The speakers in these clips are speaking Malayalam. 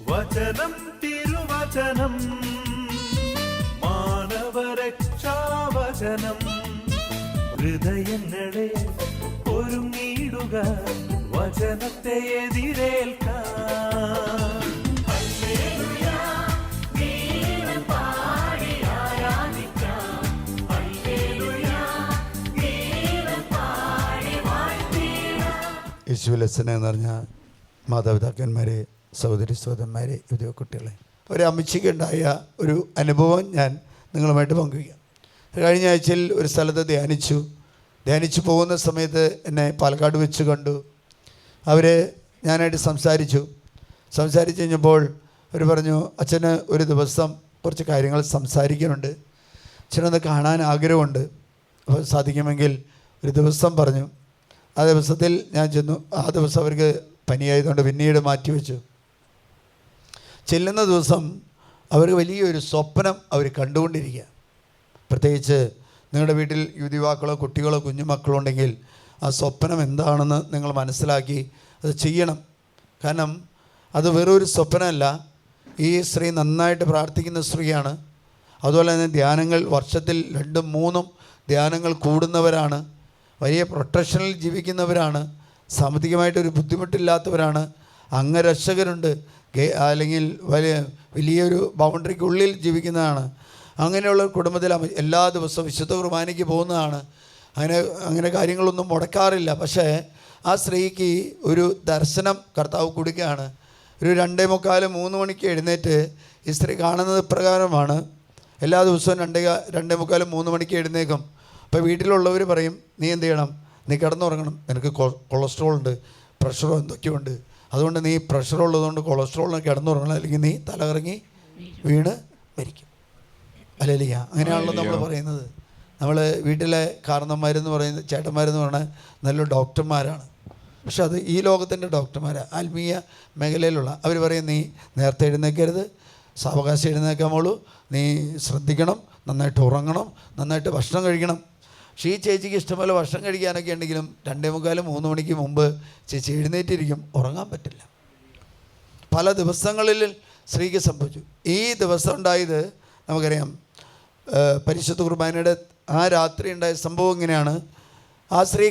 വചനം തിരുവചനം മാനവരക്ഷാവചനം ഹൃദയങ്ങളെ ഒരുങ്ങിയിടുക വചനത്തെ എതിരേൽക്കാൻ. യേശുവിലസന എന്ന് പറഞ്ഞാൽ മാതാപിതാക്കന്മാരെ, സഹോദരി സഹോദരന്മാരെ, യുവ കുട്ടികളെ, ഒരു അമ്മച്ചിക്കുണ്ടായ ഒരു അനുഭവം ഞാൻ നിങ്ങളുമായിട്ട് പങ്കുവയ്ക്കാം. കഴിഞ്ഞ ആഴ്ചയിൽ ഒരു സ്ഥലത്ത് ധ്യാനിച്ചു പോകുന്ന സമയത്ത് എന്നെ പാലക്കാട് വെച്ച് കണ്ടു. ഞാനായിട്ട് സംസാരിച്ചു കഴിഞ്ഞപ്പോൾ അവർ പറഞ്ഞു, അച്ഛന് ഒരു ദിവസം കുറച്ച് കാര്യങ്ങൾ സംസാരിക്കാനുണ്ട്, അച്ഛനൊന്ന് കാണാൻ ആഗ്രഹമുണ്ട്, അപ്പോൾ സാധിക്കുമെങ്കിൽ ഒരു ദിവസം പറഞ്ഞു. ആ ദിവസത്തിൽ ഞാൻ ചെന്നു. ആ ദിവസം അവർക്ക് പനിയായതുകൊണ്ട് പിന്നീട് മാറ്റിവെച്ചു. ചെല്ലുന്ന ദിവസം അവർ വലിയൊരു സ്വപ്നം അവർ കണ്ടുകൊണ്ടിരിക്കുക. പ്രത്യേകിച്ച് നിങ്ങളുടെ വീട്ടിൽ യുവാക്കളോ കുട്ടികളോ കുഞ്ഞുമക്കളോ ഉണ്ടെങ്കിൽ ആ സ്വപ്നം എന്താണെന്ന് നിങ്ങൾ മനസ്സിലാക്കി അത് ചെയ്യണം. കാരണം അത് വെറൊരു സ്വപ്നമല്ല. ഈ സ്ത്രീ നന്നായിട്ട് പ്രാർത്ഥിക്കുന്ന സ്ത്രീയാണ്. അതുപോലെ തന്നെ ധ്യാനങ്ങൾ വർഷത്തിൽ 2-3 ധ്യാനങ്ങൾ കൂടുന്നവരാണ്. വലിയ പ്രൊട്ടക്ഷനിൽ ജീവിക്കുന്നവരാണ്. സാമ്പത്തികമായിട്ടൊരു ബുദ്ധിമുട്ടില്ലാത്തവരാണ്. അംഗരക്ഷകരുണ്ട്, അല്ലെങ്കിൽ വലിയൊരു ബൗണ്ടറിക്കുള്ളിൽ ജീവിക്കുന്നതാണ്. അങ്ങനെയുള്ള കുടുംബത്തിൽ എല്ലാ ദിവസവും വിശുദ്ധ കുർബാനയ്ക്ക് പോകുന്നതാണ്. അങ്ങനെ കാര്യങ്ങളൊന്നും മുടക്കാറില്ല. പക്ഷേ ആ സ്ത്രീക്ക് ഒരു ദർശനം കർത്താവ് കൊടുക്കുകയാണ്. ഒരു 2:45-3 മണിക്ക് എഴുന്നേറ്റ് ഈ സ്ത്രീ കാണുന്നത് പ്രകാരമാണ്. എല്ലാ ദിവസവും 2:45-3 മണിക്ക് എഴുന്നേക്കും. അപ്പോൾ വീട്ടിലുള്ളവർ പറയും, നീ എന്ത് ചെയ്യണം, നീ കിടന്നുറങ്ങണം, നിനക്ക് കൊളസ്ട്രോൾ ഉണ്ട്, പ്രഷറോ എന്തൊക്കെയുണ്ട്, അതുകൊണ്ട് നീ പ്രഷർ ഉള്ളതുകൊണ്ട് കൊളസ്ട്രോളിന് കിടന്നുറങ്ങണം, അല്ലെങ്കിൽ നീ തലകറങ്ങി വീണ് മരിക്കും. അല്ലേലിയ, അങ്ങനെയാണല്ലോ നമ്മൾ പറയുന്നത്. നമ്മൾ വീട്ടിലെ കാരണന്മാരെന്ന് പറയുന്നത്, ചേട്ടന്മാരെന്ന് പറഞ്ഞാൽ നല്ല ഡോക്ടർമാരാണ്. പക്ഷെ അത് ഈ ലോകത്തിൻ്റെ ഡോക്ടർമാരാണ്, ആത്മീയ മേഖലയിലുള്ള. അവർ പറയും, നീ നേരത്തെ എഴുന്നേൽക്കരുത്, സാവകാശം എഴുന്നേൽക്കാമോളൂ, നീ ശ്രദ്ധിക്കണം, നന്നായിട്ട് ഉറങ്ങണം, നന്നായിട്ട് ഭക്ഷണം കഴിക്കണം. പക്ഷേ ഈ ചേച്ചിക്ക് ഇഷ്ടംപോലെ ഭക്ഷണം കഴിക്കാനൊക്കെ ഉണ്ടെങ്കിലും 2:45-3 മണിക്ക് മുമ്പ് ചേച്ചി എഴുന്നേറ്റിരിക്കും, ഉറങ്ങാൻ പറ്റില്ല. പല ദിവസങ്ങളിൽ സ്ത്രീക്ക് സംഭവിച്ചു. ഈ ദിവസം ഉണ്ടായത് നമുക്കറിയാം, പരിശുദ്ധ കുർബാനയുടെ ആ രാത്രി ഉണ്ടായ സംഭവം ഇങ്ങനെയാണ്. ആ സ്ത്രീ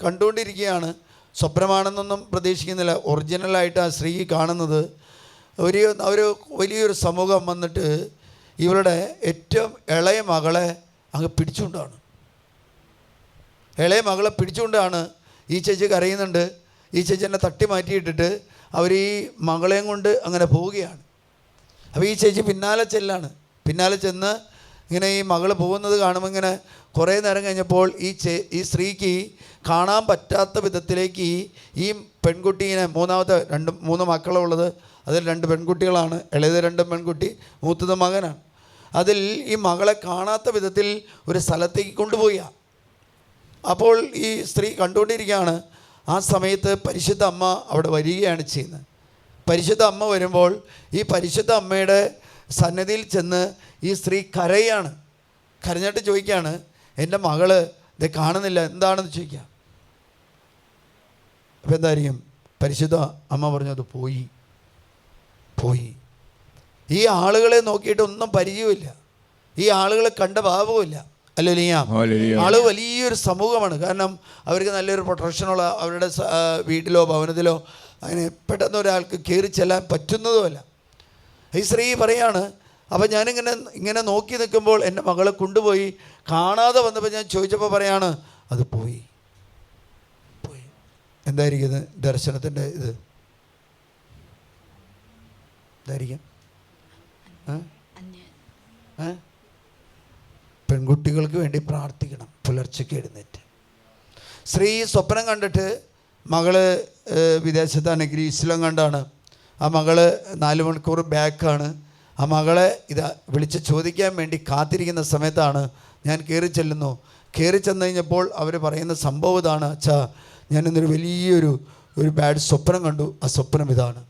കണ്ടുകൊണ്ടിരിക്കുകയാണ്. സ്വപ്നമാണെന്നൊന്നും പ്രതീക്ഷിക്കുന്നില്ല. ഒറിജിനലായിട്ട് ആ സ്ത്രീ കാണുന്നത് ഒരു വലിയൊരു സമൂഹം വന്നിട്ട് ഇവരുടെ ഏറ്റവും ഇളയ മകളെ അങ്ങ് പിടിച്ചുകൊണ്ടാണ്. ഇളയ മകളെ പിടിച്ചുകൊണ്ടാണ്. ഈ ചേച്ചി കരയുന്നുണ്ട്. ഈ ചേച്ചി എന്നെ തട്ടി മാറ്റിയിട്ടിട്ട് അവർ ഈ മകളെയും കൊണ്ട് അങ്ങനെ പോവുകയാണ്. അപ്പോൾ ഈ ചേച്ചി പിന്നാലെ ചെന്ന് ഇങ്ങനെ ഈ മകൾ പോകുന്നത് കാണുമ്പോൾ ഇങ്ങനെ കുറേ നേരം കഴിഞ്ഞപ്പോൾ ഈ സ്ത്രീക്ക് കാണാൻ പറ്റാത്ത വിധത്തിലേക്ക് ഈ പെൺകുട്ടീനെ, 3 മക്കളുള്ളത്, അതിൽ 2 പെൺകുട്ടികളാണ്. ഇളയത് 2 പെൺകുട്ടി, മൂത്തത് മകനാണ്. അതിൽ ഈ മകളെ കാണാത്ത വിധത്തിൽ ഒരു സ്ഥലത്തേക്ക് കൊണ്ടുപോയി. അപ്പോൾ ഈ സ്ത്രീ കണ്ടുകൊണ്ടിരിക്കുകയാണ്. ആ സമയത്ത് പരിശുദ്ധ അമ്മ അവിടെ വരികയാണ് ചെയ്യുന്നത്. പരിശുദ്ധ അമ്മ വരുമ്പോൾ ഈ പരിശുദ്ധ അമ്മയുടെ സന്നിധിയിൽ ചെന്ന് ഈ സ്ത്രീ കരഞ്ഞിട്ട് ചോദിക്കുകയാണ്, എൻ്റെ മകള് ഇത് കാണുന്നില്ല, എന്താണെന്ന് ചോദിക്കുക. അപ്പോൾ എന്തായിരിക്കും? പരിശുദ്ധ അമ്മ പറഞ്ഞത് പോയി. ഈ ആളുകളെ നോക്കിയിട്ട് ഒന്നും പരിചയമില്ല, ഈ ആളുകളെ കണ്ട ഭാവവുമില്ല. അല്ലേലിയ, ആള് വലിയൊരു സമൂഹമാണ്. കാരണം അവർക്ക് നല്ലൊരു പ്രൊട്ടക്ഷനുള്ള, അവരുടെ വീട്ടിലോ ഭവനത്തിലോ അങ്ങനെ പെട്ടെന്ന് ഒരാൾക്ക് കയറി ചെല്ലാൻ പറ്റുന്നതുമല്ല. ഈ സ്ത്രീ പറയാണ്, അപ്പം ഞാനിങ്ങനെ നോക്കി നിൽക്കുമ്പോൾ എൻ്റെ മകളെ കൊണ്ടുപോയി കാണാതെ വന്നപ്പോൾ ഞാൻ ചോദിച്ചപ്പോൾ പറയാണ്, അത് പോയി. എന്തായിരിക്കും ഇത്? ദർശനത്തിൻ്റെ ഇത് എന്തായിരിക്കും? പെൺകുട്ടികൾക്ക് വേണ്ടി പ്രാർത്ഥിക്കണം. പുലർച്ചയ്ക്ക് എഴുന്നേറ്റ് സ്ത്രീ സ്വപ്നം കണ്ടിട്ട്, മകള് വിദേശത്താണ്, ഗ്രീസിലും കണ്ടാണ്. ആ മകള് 4 മണിക്കൂർ ബാക്കാണ്. ആ മകളെ വിളിച്ച് ചോദിക്കാൻ വേണ്ടി കാത്തിരിക്കുന്ന സമയത്താണ് ഞാൻ കയറി ചെന്നു കഴിഞ്ഞപ്പോൾ അവർ പറയുന്ന സംഭവം ഇതാണ്, അച്ഛാ ഞാനിന്നൊരു വലിയൊരു ബാഡ് സ്വപ്നം കണ്ടു. ആ സ്വപ്നം ഇതാണ്.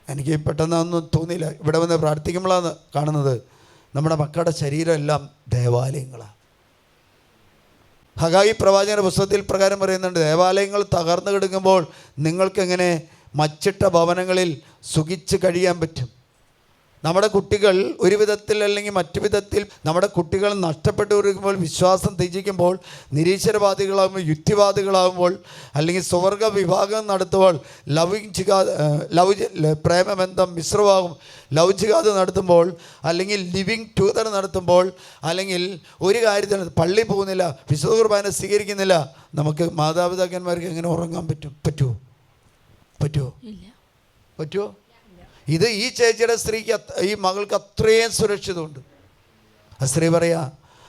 എനിക്ക് പെട്ടെന്നൊന്നും തോന്നിയില്ല. ഇവിടെ വന്ന് പ്രാർത്ഥിക്കുമ്പോഴാണ് കാണുന്നത് നമ്മുടെ മക്കളുടെ ശരീരം എല്ലാം ദേവാലയങ്ങളാണ്. ഹഗായി പ്രവാചകന്റെ പുസ്തകത്തിൽ പ്രകാരം പറയുന്നുണ്ട്, ദേവാലയങ്ങൾ തകർന്നു കിടക്കുമ്പോൾ നിങ്ങൾക്കെങ്ങനെ മച്ചിട്ട ഭവനങ്ങളിൽ സുഖിച്ച് കഴിയാൻ പറ്റും. നമ്മുടെ കുട്ടികൾ ഒരു വിധത്തിൽ അല്ലെങ്കിൽ മറ്റു വിധത്തിൽ നമ്മുടെ കുട്ടികൾ നഷ്ടപ്പെട്ടു വരുമ്പോൾ, വിശ്വാസം ത്യജിക്കുമ്പോൾ, നിരീശ്വരവാദികളാകുമ്പോൾ, യുക്തിവാദികളാകുമ്പോൾ, അല്ലെങ്കിൽ സ്വർഗ വിഭാഗം നടത്തുമ്പോൾ, പ്രേമബന്ധം മിശ്രമാകും, ലവ് ജിഹാദ് നടത്തുമ്പോൾ, അല്ലെങ്കിൽ ലിവിങ് ടുഗദർ നടത്തുമ്പോൾ, അല്ലെങ്കിൽ ഒരു കാര്യത്തിന് പള്ളി പോകുന്നില്ല, വിശുദ്ധ കുർബാന സ്വീകരിക്കുന്നില്ല, നമുക്ക് മാതാപിതാക്കന്മാർക്ക് എങ്ങനെ ഉറങ്ങാൻ പറ്റുമോ? ഇത് ഈ ചേച്ചിയുടെ സ്ത്രീക്ക്, ഈ മകൾക്ക് അത്രയും സുരക്ഷിതമുണ്ട്. ആ സ്ത്രീ പറയാ.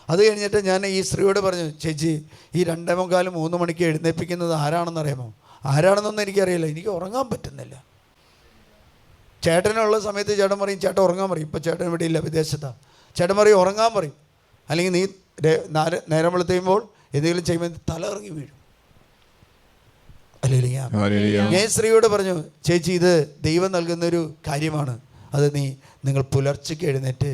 അത് കഴിഞ്ഞിട്ട് ഞാൻ ഈ സ്ത്രീയോട് പറഞ്ഞു, ചേച്ചി ഈ 2:45 മണിക്ക് എഴുന്നേൽപ്പിക്കുന്നത് ആരാണെന്നറിയാമോ? ആരാണെന്നൊന്നും എനിക്കറിയില്ല, എനിക്ക് ഉറങ്ങാൻ പറ്റുന്നില്ല. ചേട്ടനുള്ള സമയത്ത് ചേട്ടൻ പറയും ചേട്ടൻ ഉറങ്ങാൻ പറയും. ഇപ്പോൾ ചേട്ടൻ ഇവിടെ ഇല്ല, വിദേശത്താണ്. ചേട്ടൻ പറയും ഉറങ്ങാൻ പറയും. അല്ലെങ്കിൽ നീ നേരം വെളുത്തുമ്പോൾ എന്തെങ്കിലും ചെയ്യുമ്പോൾ തല ഇറങ്ങി വീഴും. ഞാൻ സ്ത്രീയോട് പറഞ്ഞു, ചേച്ചി ഇത് ദൈവം നൽകുന്നൊരു കാര്യമാണ്. അത് നിങ്ങൾ പുലർച്ചയ്ക്ക് എഴുന്നേറ്റ്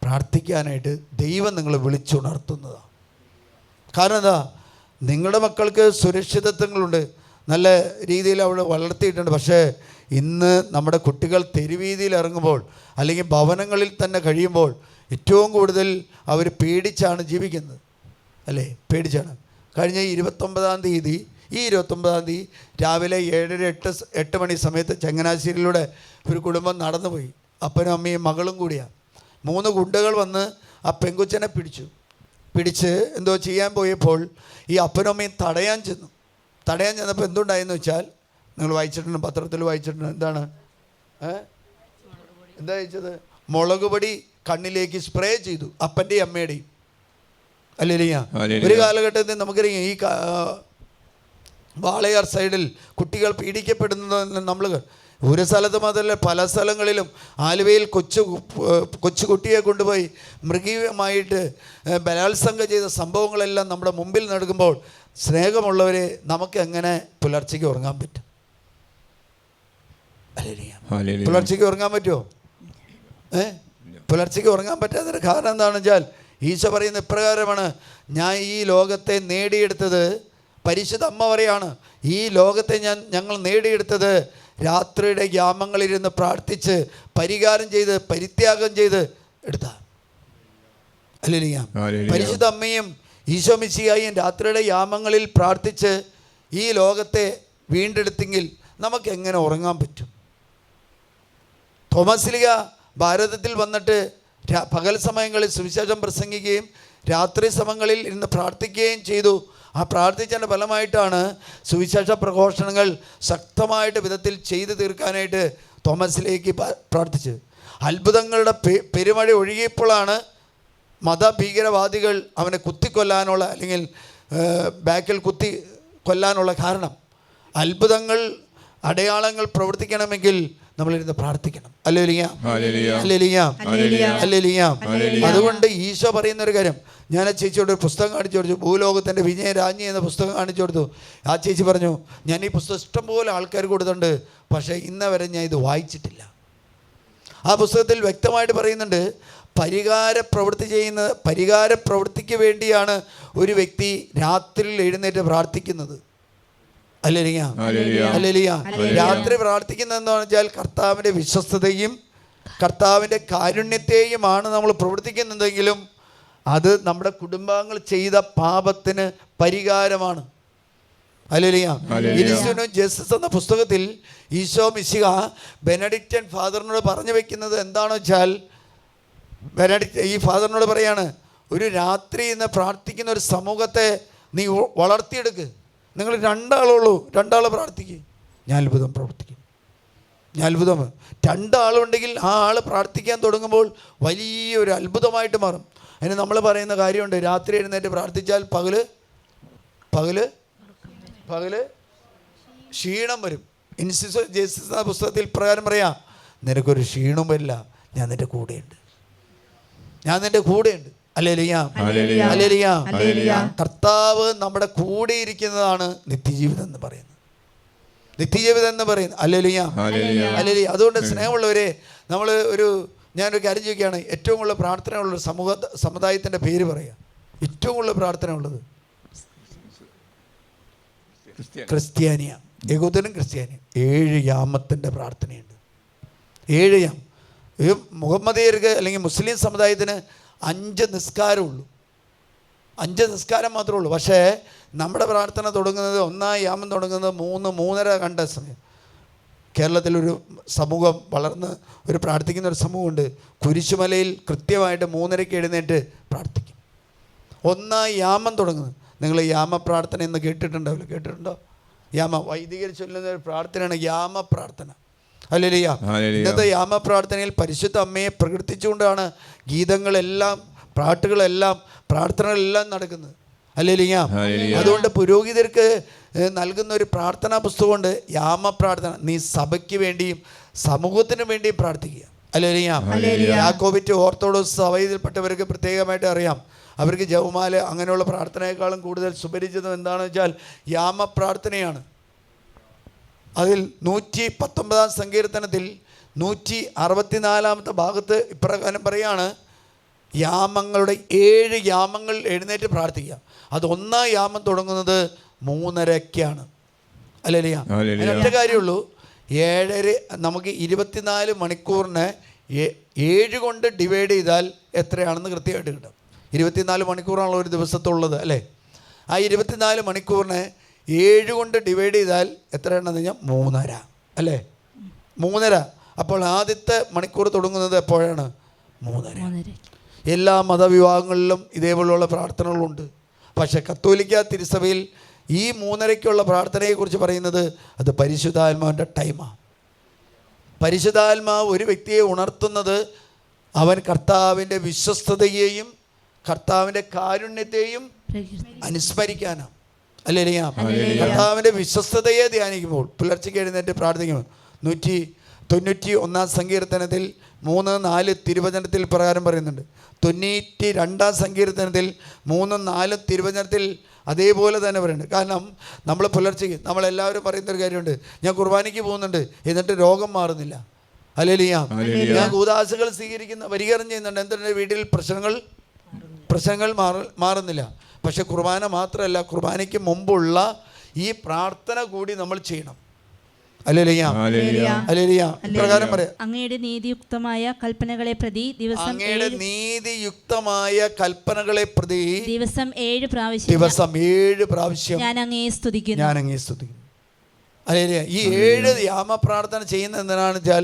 പ്രാർത്ഥിക്കാനായിട്ട് ദൈവം നിങ്ങളെ വിളിച്ചുണർത്തുന്നതാണ്. കാരണം എന്താ, നിങ്ങളുടെ മക്കൾക്ക് സുരക്ഷിതത്വങ്ങളുണ്ട്, നല്ല രീതിയിൽ അവിടെ വളർത്തിയിട്ടുണ്ട്. പക്ഷേ ഇന്ന് നമ്മുടെ കുട്ടികൾ തെരുവീതിയിൽ ഇറങ്ങുമ്പോൾ, അല്ലെങ്കിൽ ഭവനങ്ങളിൽ തന്നെ കഴിയുമ്പോൾ ഏറ്റവും കൂടുതൽ അവർ പേടിച്ചാണ് ജീവിക്കുന്നത്, അല്ലേ? പേടിച്ചാണ്. കഴിഞ്ഞ 29-ാം തീയതി രാവിലെ 7-8 മണി സമയത്ത് ചങ്ങനാശ്ശേരിയിലൂടെ ഒരു കുടുംബം നടന്നുപോയി. അപ്പനും അമ്മയും മകളും കൂടിയാണ്. 3 ഗുണ്ടകൾ വന്ന് ആ പെങ്കുച്ചനെ പിടിച്ച് എന്തോ ചെയ്യാൻ പോയപ്പോൾ ഈ അപ്പനും അമ്മയും തടയാൻ ചെന്നപ്പോൾ എന്തുണ്ടായെന്ന് വെച്ചാൽ, നിങ്ങൾ വായിച്ചിട്ടുണ്ട്, പത്രത്തിൽ വായിച്ചിട്ടുണ്ട്. എന്താ വെച്ചത്? മുളക് പൊടി കണ്ണിലേക്ക് സ്പ്രേ ചെയ്തു, അപ്പൻ്റെയും അമ്മയുടെയും. അല്ലേലിയ. ഒരു കാലഘട്ടത്തിൽ നമുക്കറിയാം, ഈ വാളയാർ സൈഡിൽ കുട്ടികൾ പീഡിക്കപ്പെടുന്നത് നമ്മൾ ഒരു സ്ഥലത്ത് മാത്രമല്ല പല സ്ഥലങ്ങളിലും. ആലുവയിൽ കൊച്ചു കുട്ടിയെ കൊണ്ടുപോയി മൃഗീയമായിട്ട് ബലാത്സംഗം ചെയ്ത സംഭവങ്ങളെല്ലാം നമ്മുടെ മുമ്പിൽ നടക്കുമ്പോൾ, സ്നേഹമുള്ളവരെ, നമുക്ക് എങ്ങനെ പുലർച്ചയ്ക്ക് ഉറങ്ങാൻ പറ്റും? പുലർച്ചയ്ക്ക് ഉറങ്ങാൻ പറ്റുമോ? പുലർച്ചയ്ക്ക് ഉറങ്ങാൻ പറ്റാത്തൊരു കാരണം എന്താണെന്ന് വെച്ചാൽ, ഈശോ പറയുന്ന ഇപ്രകാരമാണ്, ഞാൻ ഈ ലോകത്തെ നേടിയെടുത്തത്, പരിശുദ്ധ അമ്മ പറയാണ്, ഈ ലോകത്തെ ഞങ്ങൾ നേടിയെടുത്തത് രാത്രിയുടെ യാമങ്ങളിലിരുന്ന് പ്രാർത്ഥിച്ച് പരിത്യാഗം ചെയ്ത് എടുത്ത. അല്ലേലൂയ. പരിശുദ്ധ അമ്മയും ഈശോ മിശിഹായും രാത്രിയുടെ യാമങ്ങളിൽ പ്രാർത്ഥിച്ച് ഈ ലോകത്തെ വീണ്ടെടുത്തെങ്കിൽ നമുക്ക് എങ്ങനെ ഉറങ്ങാൻ പറ്റും? തോമസ് ലീഗ ഭാരതത്തിൽ വന്നിട്ട് പകൽ സമയങ്ങളിൽ സുവിശേഷം പ്രസംഗിക്കുകയും രാത്രി സമയങ്ങളിൽ ഇരുന്ന് പ്രാർത്ഥിക്കുകയും ചെയ്തു. ആ പ്രാർത്ഥിച്ചതിൻ്റെ ഫലമായിട്ടാണ് സുവിശേഷ പ്രഘോഷണങ്ങൾ ശക്തമായിട്ട് വിധത്തിൽ ചെയ്തു തീർക്കാനായിട്ട് തോമസിലേക്ക് പ്രാർത്ഥിച്ചത്. അത്ഭുതങ്ങളുടെ പെരുമഴ ഒഴുകിയപ്പോഴാണ് മതഭീകരവാദികൾ അവനെ കുത്തിക്കൊല്ലാനുള്ള, അല്ലെങ്കിൽ ബാക്കിൽ കുത്തി കൊല്ലാനുള്ള കാരണം. അത്ഭുതങ്ങൾ, അടയാളങ്ങൾ പ്രവർത്തിക്കണമെങ്കിൽ നമ്മളിരുന്ന് പ്രാർത്ഥിക്കണം. Hallelujah, hallelujah, hallelujah. അതുകൊണ്ട് ഈശോ പറയുന്നൊരു കാര്യം, ഞാൻ ആ ചേച്ചിയോട് ഒരു പുസ്തകം കാണിച്ചു കൊടുത്തു, ഭൂലോകത്തിൻ്റെ വിജയരാജ്ഞി എന്ന പുസ്തകം കാണിച്ചു കൊടുത്തു. ആ ചേച്ചി പറഞ്ഞു, ഞാൻ ഈ പുസ്തകം ഇഷ്ടംപോലെ ആൾക്കാർ കൊടുത്തിട്ടുണ്ട്, പക്ഷേ ഇന്ന് വരെ ഞാൻ ഇത് വായിച്ചിട്ടില്ല. ആ പുസ്തകത്തിൽ വ്യക്തമായിട്ട് പറയുന്നുണ്ട്, പരിഹാര പ്രവൃത്തിക്ക് വേണ്ടിയാണ് ഒരു വ്യക്തി രാത്രിയിൽ എഴുന്നേറ്റ് പ്രാർത്ഥിക്കുന്നത്. Hallelujah, hallelujah. രാത്രി പ്രാർത്ഥിക്കുന്നതെന്ന് വെച്ചാൽ കർത്താവിൻ്റെ വിശ്വസ്തതയും കർത്താവിൻ്റെ കാരുണ്യത്തെയുമാണ് നമ്മൾ പ്രവർത്തിക്കുന്നതെങ്കിലും അത് നമ്മുടെ കുടുംബാംഗങ്ങൾ ചെയ്ത പാപത്തിന് പരിഹാരമാണ്. ഹല്ലേലൂയ. ഇൻസ്റ്റിറ്റ്യൂട്ട് ഓഫ് ജസ്റ്റിസ് എന്ന പുസ്തകത്തിൽ ഈശോ മിശിഹ ബെനഡിക്റ്റൻ ഫാദറിനോട് പറഞ്ഞു വെക്കുന്നത് എന്താണെന്ന് വെച്ചാൽ, ഈ ഫാദറിനോട് പറയാണ്, ഒരു രാത്രി ഇന്ന് പ്രാർത്ഥിക്കുന്ന ഒരു സമൂഹത്തെ നീ വളർത്തിയെടുക്ക്. നിങ്ങൾ 2 ആളുള്ളൂ, 2 ആൾ പ്രാർത്ഥിക്കുക, ഞാൻ അത്ഭുതം പ്രവർത്തിക്കും. 2 ആളുണ്ടെങ്കിൽ ആ ആൾ പ്രാർത്ഥിക്കാൻ തുടങ്ങുമ്പോൾ വലിയൊരു അത്ഭുതമായിട്ട് മാറും. അതിന് നമ്മൾ പറയുന്ന കാര്യമുണ്ട്, രാത്രി എഴുന്നേറ്റ് പ്രാർത്ഥിച്ചാൽ പകല് ക്ഷീണം വരും. ഇൻസ്റ്റിറ്റ്യൂട്ട് ഓഫ് ജസ്റ്റിസ് എന്ന പുസ്തകത്തിൽ പ്രകാരം പറയാം, നിനക്കൊരു ക്ഷീണം വരില്ല, ഞാൻ നിൻ്റെ കൂടെയുണ്ട്. Hallelujah, hallelujah. കർത്താവ് നമ്മുടെ കൂടെ ഇരിക്കുന്നതാണ് നിത്യജീവിതം എന്ന് പറയുന്നത്. Hallelujah, hallelujah. അതുകൊണ്ട് സ്നേഹമുള്ളവരെ, ഞാനൊരു കാര്യം ചോദിക്കുകയാണ്, ഏറ്റവും കൂടുതൽ പ്രാർത്ഥന ഉള്ള സമുദായത്തിൻ്റെ പേര് പറയാം. ഏറ്റവും കൂടുതൽ പ്രാർത്ഥന ഉള്ളത് ക്രിസ്ത്യാനിയ. യഹൂദനും ക്രിസ്ത്യാനിയും 7 യാമത്തിൻ്റെ പ്രാർത്ഥനയുണ്ട്. 7 യാമം. ഈ മുഹമ്മദീയർക്ക് അല്ലെങ്കിൽ മുസ്ലിം സമുദായത്തിന് 5 നിസ്കാരമുള്ളൂ. 5 നിസ്കാരം മാത്രമേ ഉള്ളൂ. പക്ഷേ നമ്മുടെ പ്രാർത്ഥന തുടങ്ങുന്നത് 1 യാമം തുടങ്ങുന്നത് 3-3:30 കണ്ട സമയം. കേരളത്തിലൊരു സമൂഹം വളർന്ന് ഒരു പ്രാർത്ഥിക്കുന്ന ഒരു സമൂഹമുണ്ട്. കുരിശുമലയിൽ കൃത്യമായിട്ട് 3:30 എഴുന്നേറ്റ് പ്രാർത്ഥിക്കും. 1 യാമം തുടങ്ങുന്നത്. നിങ്ങൾ യാമ പ്രാർത്ഥന എന്ന് കേട്ടിട്ടുണ്ടാവില്ല? കേട്ടിട്ടുണ്ടോ? യാമ വൈദികർ ചൊല്ലുന്ന ഒരു പ്രാർത്ഥനയാണ് യാമ പ്രാർത്ഥന. ഹല്ലേലൂയ. ഇന്നത്തെ യാമ പ്രാർത്ഥനയിൽ പരിശുദ്ധ അമ്മയെ പ്രകീർത്തിച്ചുകൊണ്ടാണ് ഗീതങ്ങളെല്ലാം, പാട്ടുകളെല്ലാം, പ്രാർത്ഥനകളെല്ലാം നടക്കുന്നത്. ഹല്ലേലൂയ. അതുകൊണ്ട് പുരോഹിതർക്ക് നൽകുന്ന ഒരു പ്രാർത്ഥനാ പുസ്തകമുണ്ട്, യാമ പ്രാർത്ഥന. നീ സഭയ്ക്ക് വേണ്ടിയും സമൂഹത്തിന് വേണ്ടിയും പ്രാർത്ഥിക്കുക. ഹല്ലേലൂയ. യാക്കോബിറ്റ് ഓർത്തഡോക്സ് സഭയിൽപ്പെട്ടവർക്ക് പ്രത്യേകമായിട്ട് അറിയാം. അവർക്ക് ജപമാല അങ്ങനെയുള്ള പ്രാർത്ഥനയെക്കാളും കൂടുതൽ സുപരിചിതം എന്താണെന്ന് വെച്ചാൽ യാമ പ്രാർത്ഥനയാണ്. അതിൽ 119 സങ്കീർത്തനത്തിൽ 164 ഭാഗത്ത് ഇപ്രകാരം പറയാണ്, യാമങ്ങളുടെ 7 യാമങ്ങൾ എഴുന്നേറ്റ് പ്രാർത്ഥിക്കുക. അത് 1 യാമം തുടങ്ങുന്നത് 3:30 ഹല്ലേലൂയ. ഒറ്റ കാര്യമുള്ളൂ, 7:30 നമുക്ക് 24 മണിക്കൂറിനെ 7 കൊണ്ട് ഡിവൈഡ് ചെയ്താൽ എത്രയാണെന്ന് കൃത്യമായിട്ട് കിട്ടും. 24 മണിക്കൂറാണല്ലോ ഒരു ദിവസത്തുള്ളത്, അല്ലേ? ആ 24 മണിക്കൂറിനെ 7 കൊണ്ട് ഡിവൈഡ് ചെയ്താൽ എത്രയാണെന്ന് കഴിഞ്ഞാൽ 3:30, അല്ലേ? 3:30. അപ്പോൾ ആദ്യത്തെ മണിക്കൂർ തുടങ്ങുന്നത് എപ്പോഴാണ്? 3:30. എല്ലാ മതവിഭാഗങ്ങളിലും ഇതേപോലെയുള്ള പ്രാർത്ഥനകളുണ്ട്. പക്ഷേ കത്തോലിക്ക തിരുസഭയിൽ ഈ 3:30-ക്കുള്ള പ്രാർത്ഥനയെക്കുറിച്ച് പറയുന്നത് അത് പരിശുദ്ധാത്മാവിൻ്റെ ടൈമാണ്. പരിശുദ്ധാത്മാവ് ഒരു വ്യക്തിയെ ഉണർത്തുന്നത് അവൻ കർത്താവിൻ്റെ വിശ്വസ്തതയെയും കർത്താവിൻ്റെ കാരുണ്യത്തെയും അനുസ്മരിക്കാനാണ്. ഹല്ലേലൂയ. കർത്താവിൻ്റെ വിശ്വസ്തതയെ ധ്യാനിക്കുമ്പോൾ, പുലർച്ചയ്ക്ക് എഴുന്നേറ്റ് പ്രാർത്ഥിക്കുമ്പോൾ 191 സങ്കീർത്തനത്തിൽ 3-4 തിരുവചനത്തിൽ പ്രകാരം പറയുന്നുണ്ട്. 92 സങ്കീർത്തനത്തിൽ 3-4 തിരുവചനത്തിൽ അതേപോലെ തന്നെ പറയുന്നുണ്ട്. കാരണം നമ്മൾ പുലർച്ചയ്ക്ക് നമ്മളെല്ലാവരും പറയുന്നൊരു കാര്യമുണ്ട്, ഞാൻ കുർബാനയ്ക്ക് പോകുന്നുണ്ട് എന്നിട്ട് രോഗം മാറുന്നില്ല. ഹല്ലേലൂയ. ഞാൻ കൂദാശകൾ സ്വീകരിക്കുന്ന വരികരണം ചെയ്യുന്നുണ്ട്, എന്തിൻ്റെ വീട്ടിൽ പ്രശ്നങ്ങൾ മാറുന്നില്ല. പക്ഷെ കുർബാന മാത്രമല്ല, കുർബാനയ്ക്ക് മുമ്പുള്ള ഈ പ്രാർത്ഥന കൂടി നമ്മൾ ചെയ്യണം. ഹല്ലേലൂയ. ഹല്ലേലൂയ. പ്രകാരം പറയാം, അങ്ങയുടെ നീതിയുക്തമായ കൽപ്പനകളെ പ്രതി ദിവസം 7 പ്രാവശ്യം ഞാൻ അങ്ങയെ സ്തുതിക്കുന്നു. ഹല്ലേലൂയ. ഈ 7 യാമ പ്രാർത്ഥന ചെയ്യുന്നത് എന്തിനാണെന്ന് വെച്ചാൽ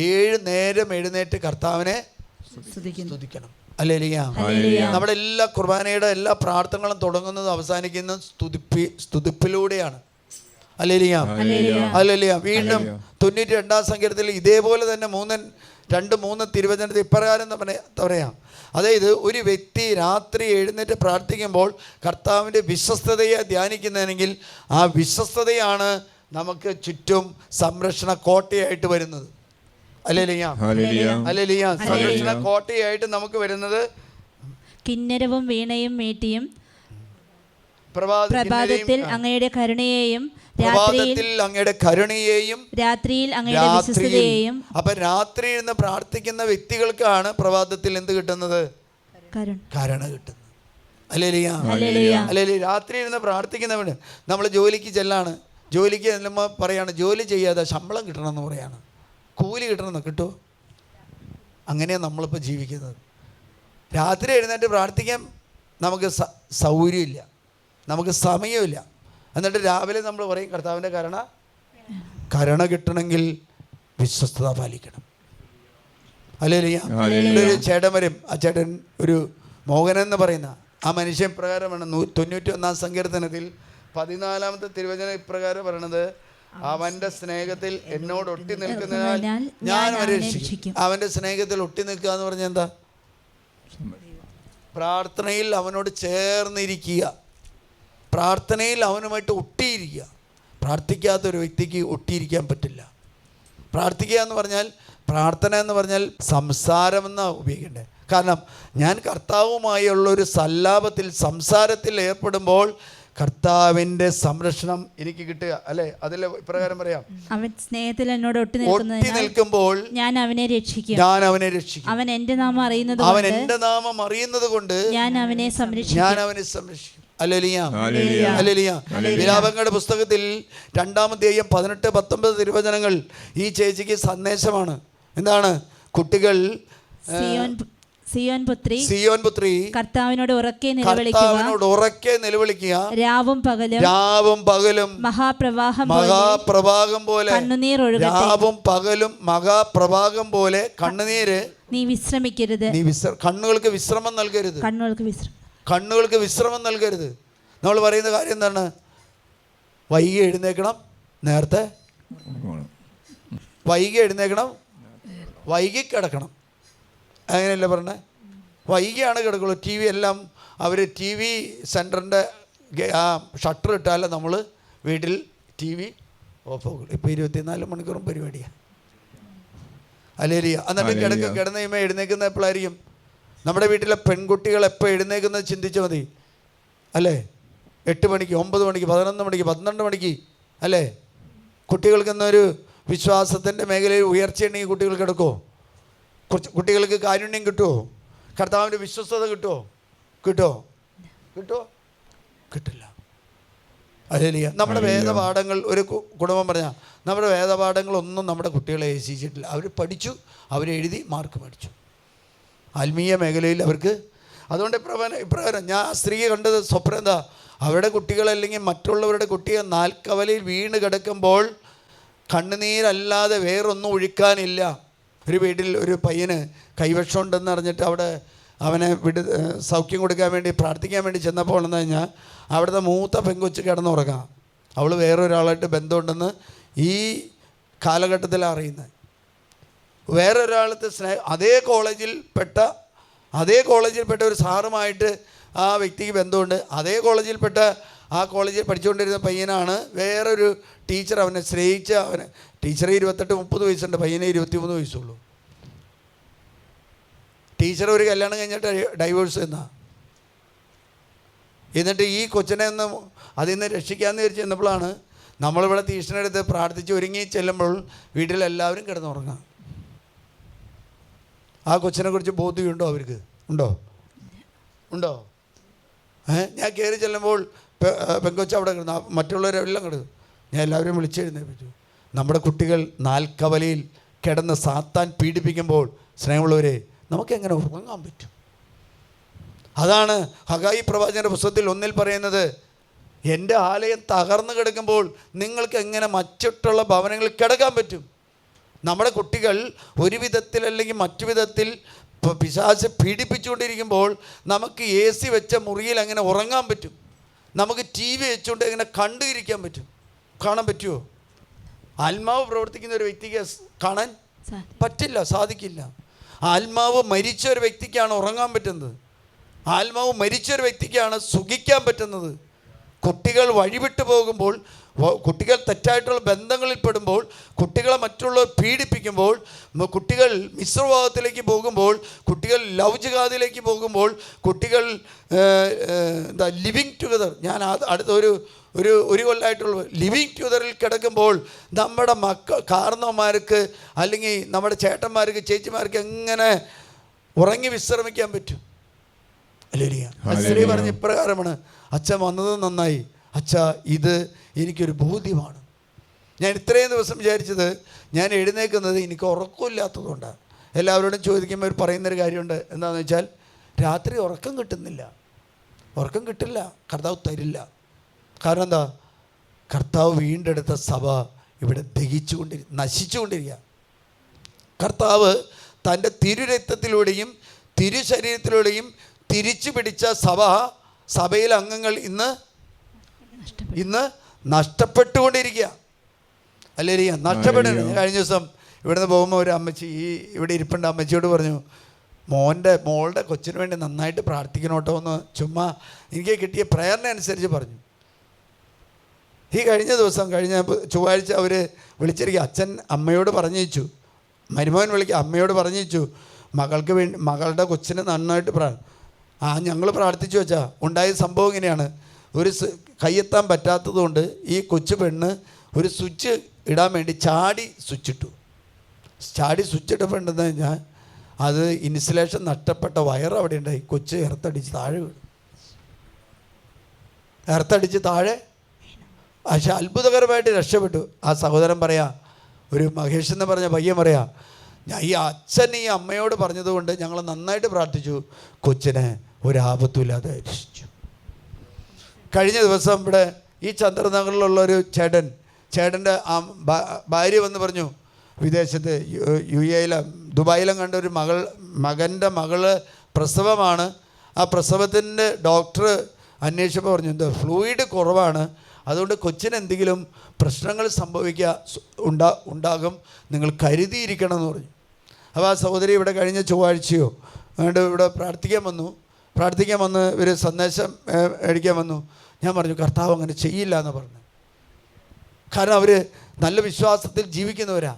7 നേരം എഴുന്നേറ്റ് കർത്താവിനെ സ്തുതിക്കണം. ഹല്ലേലൂയ. നമ്മുടെ എല്ലാ കുർബാനയുടെ എല്ലാ പ്രാർത്ഥനകളും തുടങ്ങുന്നതും അവസാനിക്കുന്നതും സ്തുതിപ്പിലൂടെയാണ്. ഹല്ലേലൂയ. ഹല്ലേലൂയ. വീണ്ടും 92 സങ്കീർത്തനത്തിൽ ഇതേപോലെ തന്നെ 2-3 തിരുവചനത്തിൽ ഇപ്രകാരം പറയാം. അതായത് ഒരു വ്യക്തി രാത്രി എഴുന്നേറ്റ് പ്രാർത്ഥിക്കുമ്പോൾ കർത്താവിൻ്റെ വിശ്വസ്തതയെ ധ്യാനിക്കുന്നതെങ്കിൽ ആ വിശ്വസ്തതയാണ് നമുക്ക് ചുറ്റും സംരക്ഷണ കോട്ടയായിട്ട് വരുന്നത്. ഹല്ലേലൂയ. ഹല്ലേലൂയ. സംരക്ഷണ കോട്ടയായിട്ട് നമുക്ക് വരുന്നത് കിന്നരവും വീണയും മീട്ടിയും പ്രഭാതത്തിൽ അങ്ങയുടെ കരുണയെയും രാത്രിയിൽ അങ്ങയുടെ വിശ്വസ്തതയെയും. അപ്പൊ രാത്രി ഇരുന്ന് പ്രാർത്ഥിക്കുന്ന വ്യക്തികൾക്കാണ് പ്രഭാതത്തിൽ എന്ത് കിട്ടുന്നത്? കരുണ കിട്ടുന്നത്. ഹല്ലേലൂയ. ഹല്ലേലൂയ. രാത്രി ഇരുന്ന് പ്രാർത്ഥിക്കുന്നവന് നമ്മൾ ജോലിക്ക് ചെല്ലുമ്പോൾ പറയാണ്, ജോലി ചെയ്യാതെ ശമ്പളം കിട്ടണമെന്ന് പറയാണ്, കൂലി കിട്ടണമെന്ന്. കിട്ടുമോ? അങ്ങനെയാണ് നമ്മളിപ്പോൾ ജീവിക്കുന്നത്. രാത്രി എഴുന്നേറ്റ് പ്രാർത്ഥിക്കാൻ നമുക്ക് സൗകര്യമില്ല, നമുക്ക് സമയമില്ല. എന്നിട്ട് രാവിലെ നമ്മൾ പറയും കർത്താവിൻ്റെ കരുണ കിട്ടണമെങ്കിൽ വിശ്വസ്തത പാലിക്കണം. ഹല്ലേലൂയ. ഒരു ചേട്ടൻ വരും. ആ ചേട്ടൻ ഒരു മോഹനൻ എന്ന് പറയുന്ന ആ മനുഷ്യൻ പ്രകാരമാണ് 91 സങ്കീർത്തനത്തിൽ 14 തിരുവചനം ഇപ്രകാരം പറയണത്, അവൻ്റെ സ്നേഹത്തിൽ എന്നോട് ഒട്ടി നിൽക്കുന്നതിനാൽ ഞാൻ അവനെ രക്ഷിക്കും. അവൻ്റെ സ്നേഹത്തിൽ ഒട്ടി നിൽക്കുക എന്ന് പറഞ്ഞാൽ എന്താ? പ്രാർത്ഥനയിൽ അവനോട് ചേർന്നിരിക്കുക, പ്രാർത്ഥനയിൽ അവനുമായിട്ട് ഒട്ടിയിരിക്കുക. പ്രാർത്ഥിക്കാത്തൊരു വ്യക്തിക്ക് ഒട്ടിയിരിക്കാൻ പറ്റില്ല. പ്രാർത്ഥിക്കുക എന്ന് പറഞ്ഞാൽ, പ്രാർത്ഥന എന്ന് പറഞ്ഞാൽ സംസാരമെന്നാണ് ഉപയോഗിക്കേണ്ടത്. കാരണം ഞാൻ കർത്താവുമായുള്ളൊരു സല്ലാപത്തിൽ സംസാരത്തിൽ ഏർപ്പെടുമ്പോൾ കർത്താവിൻ്റെ സംരക്ഷണം എനിക്ക് കിട്ടുക, അല്ലേ? അതിൽ ഇപ്രകാരം പറയാം, അവൻ സ്നേഹത്തിൽ എന്നോട് ഒട്ടി നിൽക്കുമ്പോൾ ഞാൻ അവനെ രക്ഷിക്കും. അവൻ എൻ്റെ നാമം അറിയുന്നത് കൊണ്ട് ഞാൻ അവനെ സംരക്ഷിക്കും. Hallelujah, hallelujah. ഹല്ലേലൂയ. വിലാപങ്ങളുടെ പുസ്തകത്തിൽ 2-ാം അധ്യായം 18-19 തിരുവചനങ്ങൾ ഈ ചേച്ചിക്ക് സന്ദേശമാണ്. എന്താണ്? കുട്ടികൾ സിയോൻ പുത്രി കർത്താവിനോട് ഉറക്കെ നിലവിളിക്കുക, രാവും പകലും മഹാപ്രവാഹം പോലെ രാവും പകലും മഹാപ്രവാഹം പോലെ കണ്ണുനീര് നീ വിശ്രമിക്കരുത്. കണ്ണുകൾക്ക് വിശ്രമം നൽകരുത്. നമ്മൾ പറയുന്ന കാര്യം എന്താണ്? വൈകി എഴുന്നേക്കണം, നേരത്തെ വൈകി എഴുന്നേക്കണം, വൈകി കിടക്കണം. അങ്ങനെയല്ലേ പറഞ്ഞേ? വൈകിയാണ് കിടക്കുള്ളൂ. ടി വി എല്ലാം അവർ ടി വി സെൻറ്ററിൻ്റെ ആ ഷട്ടർ ഇട്ടാലും നമ്മൾ വീട്ടിൽ ടി വി ഓഫ് ആകും. ഇപ്പോൾ 24 മണിക്കൂറും പരിപാടിയാണ്. ഹല്ലേലൂയ. എന്നിട്ട് കിടന്ന് കഴിയുമ്പോൾ എഴുന്നേക്കുന്ന എപ്പോഴായിരിക്കും? നമ്മുടെ വീട്ടിലെ പെൺകുട്ടികൾ എപ്പോൾ എഴുന്നേക്കുന്നത് ചിന്തിച്ചാൽ മതി അല്ലേ? 8 മണിക്ക്, 9 മണിക്ക്, 11 മണിക്ക്, 12 മണിക്ക് അല്ലേ? കുട്ടികൾക്കെന്നൊരു വിശ്വാസത്തിൻ്റെ മേഖലയിൽ ഉയർച്ചയുണ്ടെങ്കിൽ കുട്ടികൾ കിടക്കുമോ? കുട്ടികൾക്ക് കാരുണ്യം കിട്ടുമോ? കർത്താവിൻ്റെ വിശ്വസ്തത കിട്ടുമോ? കിട്ടില്ല. ഹല്ലേലൂയ. നമ്മുടെ വേദപാഠങ്ങൾ, ഒരു കുടുംബം പറഞ്ഞാൽ നമ്മുടെ വേദപാഠങ്ങളൊന്നും നമ്മുടെ കുട്ടികളെ ഏശിച്ചിട്ടില്ല. അവർ പഠിച്ചു, അവരെഴുതി മാർക്ക് മേടിച്ചു. ആത്മീയ മേഖലയിൽ അവർക്ക്. അതുകൊണ്ട് ഇപ്രകാരം ഞാൻ ആ സ്ത്രീയെ കണ്ടത് സ്വപ്നം എന്താ? അവരുടെ കുട്ടികളല്ലെങ്കിൽ മറ്റുള്ളവരുടെ കുട്ടിയെ നാൽക്കവലയിൽ വീണ് കിടക്കുമ്പോൾ കണ്ണുനീരല്ലാതെ വേറൊന്നും ഒഴിക്കാനില്ല. ഒരു വീട്ടിൽ ഒരു പയ്യന് കൈവശം ഉണ്ടെന്ന് അറിഞ്ഞിട്ട് അവിടെ അവനെ സൗഖ്യം കൊടുക്കാൻ വേണ്ടി പ്രാർത്ഥിക്കാൻ വേണ്ടി ചെന്നപ്പോൾ എന്ന് കഴിഞ്ഞാൽ അവിടുത്തെ മൂത്ത പെൺകൊച്ച് കിടന്നുറങ്ങാം. അവൾ വേറൊരാളായിട്ട് ബന്ധമുണ്ടെന്ന് ഈ കാലഘട്ടത്തിൽ അറിയുന്നത്. വേറൊരാളത്തെ അതേ കോളേജിൽപ്പെട്ട ഒരു സാറുമായിട്ട് ആ വ്യക്തിക്ക് ബന്ധമുണ്ട്. അതേ കോളേജിൽപ്പെട്ട ആ കോളേജിൽ പഠിച്ചുകൊണ്ടിരുന്ന പയ്യനാണ് വേറൊരു ടീച്ചർ അവനെ സ്നേഹിച്ച ടീച്ചറെ 28-30 വയസ്സുണ്ട്, പയ്യനെ 23 വയസ്സുള്ളൂ. ടീച്ചർ ഒരു കല്യാണം കഴിഞ്ഞിട്ട് ഡൈവേഴ്സ് എന്നിട്ട് ഈ കൊച്ചിനെ ഒന്ന് അതിൽ നിന്ന് രക്ഷിക്കാമെന്ന് വിചാരിച്ച് ചെന്നപ്പോഴാണ് നമ്മളിവിടെ തീഷ്ണടുത്ത് പ്രാർത്ഥിച്ച് ഒരുങ്ങി ചെല്ലുമ്പോൾ വീട്ടിലെല്ലാവരും കിടന്നുറങ്ങാം. ആ കൊച്ചിനെ കുറിച്ച് ബോധ്യമുണ്ടോ? അവർക്ക് ഉണ്ടോ? ഞാൻ കയറി ചെല്ലുമ്പോൾ പെങ്കൊച്ച അവിടെ കിടന്നു, മറ്റുള്ളവരെല്ലാം കിടന്നു. ഞാൻ എല്ലാവരും വിളിച്ചെഴുന്നേൽപ്പിച്ചു. നമ്മുടെ കുട്ടികൾ നാൽക്കവലയിൽ കിടന്ന് സാത്താൻ പീഡിപ്പിക്കുമ്പോൾ സ്നേഹമുള്ളവരെ നമുക്കെങ്ങനെ ഉറങ്ങാൻ പറ്റും? അതാണ് ഹഗായി പ്രവാചകന്റെ പുസ്തകത്തിൽ 1 പറയുന്നത്, എൻ്റെ ആലയം തകർന്നു കിടക്കുമ്പോൾ നിങ്ങൾക്ക് എങ്ങനെ മറ്റുള്ള ഭവനങ്ങളിൽ കിടക്കാൻ പറ്റും? നമ്മുടെ കുട്ടികൾ ഒരു വിധത്തിൽ അല്ലെങ്കിൽ മറ്റു വിധത്തിൽ പിശാച് പീഡിപ്പിച്ചുകൊണ്ടിരിക്കുമ്പോൾ നമുക്ക് AC വെച്ച മുറിയിൽ എങ്ങനെ ഉറങ്ങാൻ പറ്റും? നമുക്ക് TV വെച്ചുകൊണ്ട് എങ്ങനെ കാണാൻ പറ്റുമോ? ആത്മാവ് പ്രവർത്തിക്കുന്ന ഒരു വ്യക്തിക്ക് കാണാൻ പറ്റില്ല, സാധിക്കില്ല. ആത്മാവ് മരിച്ച ഒരു വ്യക്തിക്കാണ് ഉറങ്ങാൻ പറ്റുന്നത്. ആത്മാവ് മരിച്ച ഒരു വ്യക്തിക്കാണ് സുഖിക്കാൻ പറ്റുന്നത്. കുട്ടികൾ വഴിവിട്ട് പോകുമ്പോൾ, കുട്ടികൾ തെറ്റായിട്ടുള്ള ബന്ധങ്ങളിൽ പെടുമ്പോൾ, കുട്ടികളെ മറ്റുള്ളവർ പീഡിപ്പിക്കുമ്പോൾ, കുട്ടികൾ മിശ്രഭാവത്തിലേക്ക് പോകുമ്പോൾ, കുട്ടികൾ ലവ് ജിഹാദിലേക്ക് പോകുമ്പോൾ, കുട്ടികൾ ലിവിങ് ടുഗദർ, ഞാൻ അടുത്ത ഒരു കൊല്ലമായിട്ടുള്ള ലിവിങ് ടുഗദറിൽ കിടക്കുമ്പോൾ നമ്മുടെ കാരണവന്മാർക്ക് അല്ലെങ്കിൽ നമ്മുടെ ചേട്ടന്മാർക്ക് ചേച്ചിമാർക്ക് എങ്ങനെ ഉറങ്ങി വിശ്രമിക്കാൻ പറ്റും? സ്ത്രീ പറഞ്ഞ ഇപ്രകാരമാണ്, അച്ഛൻ വന്നത് നന്നായി, അച്ഛാ ഇത് എനിക്കൊരു ബോധ്യമാണ്. ഞാൻ ഇത്രയും ദിവസം വിചാരിച്ചത് ഞാൻ എഴുന്നേൽക്കുന്നത് എനിക്ക് ഉറക്കമില്ലാത്തതുകൊണ്ടാണ്. എല്ലാവരോടും ചോദിക്കുമ്പോൾ പറയുന്നൊരു കാര്യമുണ്ട്, എന്താണെന്ന് വെച്ചാൽ രാത്രി ഉറക്കം കിട്ടില്ല, കർത്താവ് തരില്ല. കാരണം എന്താ? കർത്താവ് വീണ്ടെടുത്ത സഭ ഇവിടെ നശിച്ചുകൊണ്ടിരിക്കുക. കർത്താവ് തൻ്റെ തിരുരക്തത്തിലൂടെയും തിരുശരീരത്തിലൂടെയും തിരിച്ചു പിടിച്ച സഭയിലെ അംഗങ്ങൾ ഇന്ന് നഷ്ടപ്പെട്ടുകൊണ്ടിരിക്കുക. അല്ലേ? നഷ്ടപ്പെടുന്നു. കഴിഞ്ഞ ദിവസം ഇവിടുന്ന് പോകുമ്പോൾ ഒരു അമ്മച്ചി, ഇവിടെ ഇരിപ്പുണ്ട അമ്മച്ചിയോട് പറഞ്ഞു, മോളുടെ കൊച്ചിന് വേണ്ടി നന്നായിട്ട് പ്രാർത്ഥിക്കണം കേട്ടോ എന്ന് ചുമ്മാ എനിക്ക് കിട്ടിയ പ്രേരണ പറഞ്ഞു. ഈ കഴിഞ്ഞ ചൊവ്വാഴ്ച അവർ വിളിച്ചിരിക്കുക. അച്ഛൻ അമ്മയോട് പറഞ്ഞിച്ചു, മരുമോൻ അമ്മയോട് പറഞ്ഞിച്ചു, മകളുടെ കൊച്ചിന് നന്നായിട്ട് ഞങ്ങൾ പ്രാർത്ഥിച്ചു വെച്ചാൽ ഉണ്ടായ സംഭവം ഇങ്ങനെയാണ്. ഒരു കയ്യെത്താൻ പറ്റാത്തതുകൊണ്ട് ഈ കൊച്ചു പെണ്ണ് ഒരു സ്വിച്ച് ഇടാൻ വേണ്ടി ചാടി സ്വിച്ചിട്ടപ്പോൾ ഉണ്ടെന്ന് കഴിഞ്ഞാൽ അത് ഇൻസുലേഷൻ നഷ്ടപ്പെട്ട വയർ അവിടെ ഉണ്ടായി. കൊച്ച് ഇറത്തടിച്ച് താഴെ വീണു. എർത്തടിച്ച് താഴെ. പക്ഷെ അത്ഭുതകരമായിട്ട് രക്ഷപ്പെട്ടു. ആ സഹോദരൻ പറയാ, ഒരു മഹേഷ് എന്ന് പറഞ്ഞ പയ്യൻ പറയാ, ഞാൻ ഈ അച്ഛൻ ഈ അമ്മയോട് പറഞ്ഞതുകൊണ്ട് ഞങ്ങൾ നന്നായിട്ട് പ്രാർത്ഥിച്ചു, കൊച്ചിനെ ഒരാപത്തുമില്ലാതെ രക്ഷിച്ചു. കഴിഞ്ഞ ദിവസം ഇവിടെ ഈ ചന്ദ്രനഗറിലുള്ളൊരു ചേട്ടൻ്റെ ഭാര്യ വന്ന് പറഞ്ഞു, വിദേശത്ത് ദുബായിലും കണ്ട ഒരു മകൻ്റെ മകള് പ്രസവമാണ്. ആ പ്രസവത്തിൻ്റെ ഡോക്ടർ അന്വേഷിച്ചപ്പോൾ പറഞ്ഞു, എന്താ ഫ്ലൂയിഡ് കുറവാണ്, അതുകൊണ്ട് കൊച്ചിന് എന്തെങ്കിലും പ്രശ്നങ്ങൾ ഉണ്ടാകും, നിങ്ങൾ കരുതിയിരിക്കണം എന്ന് പറഞ്ഞു. അപ്പോൾ ആ സഹോദരി ഇവിടെ കഴിഞ്ഞ ചൊവ്വാഴ്ചയോ അതുകൊണ്ട് ഇവിടെ പ്രാർത്ഥിക്കാൻ വന്ന് ഒരു സന്ദേശം മേടിക്കാൻ വന്നു. ഞാൻ പറഞ്ഞു, കർത്താവ് അങ്ങനെ ചെയ്യില്ല എന്ന് പറഞ്ഞു. കാരണം അവർ നല്ല വിശ്വാസത്തിൽ ജീവിക്കുന്നവരാ.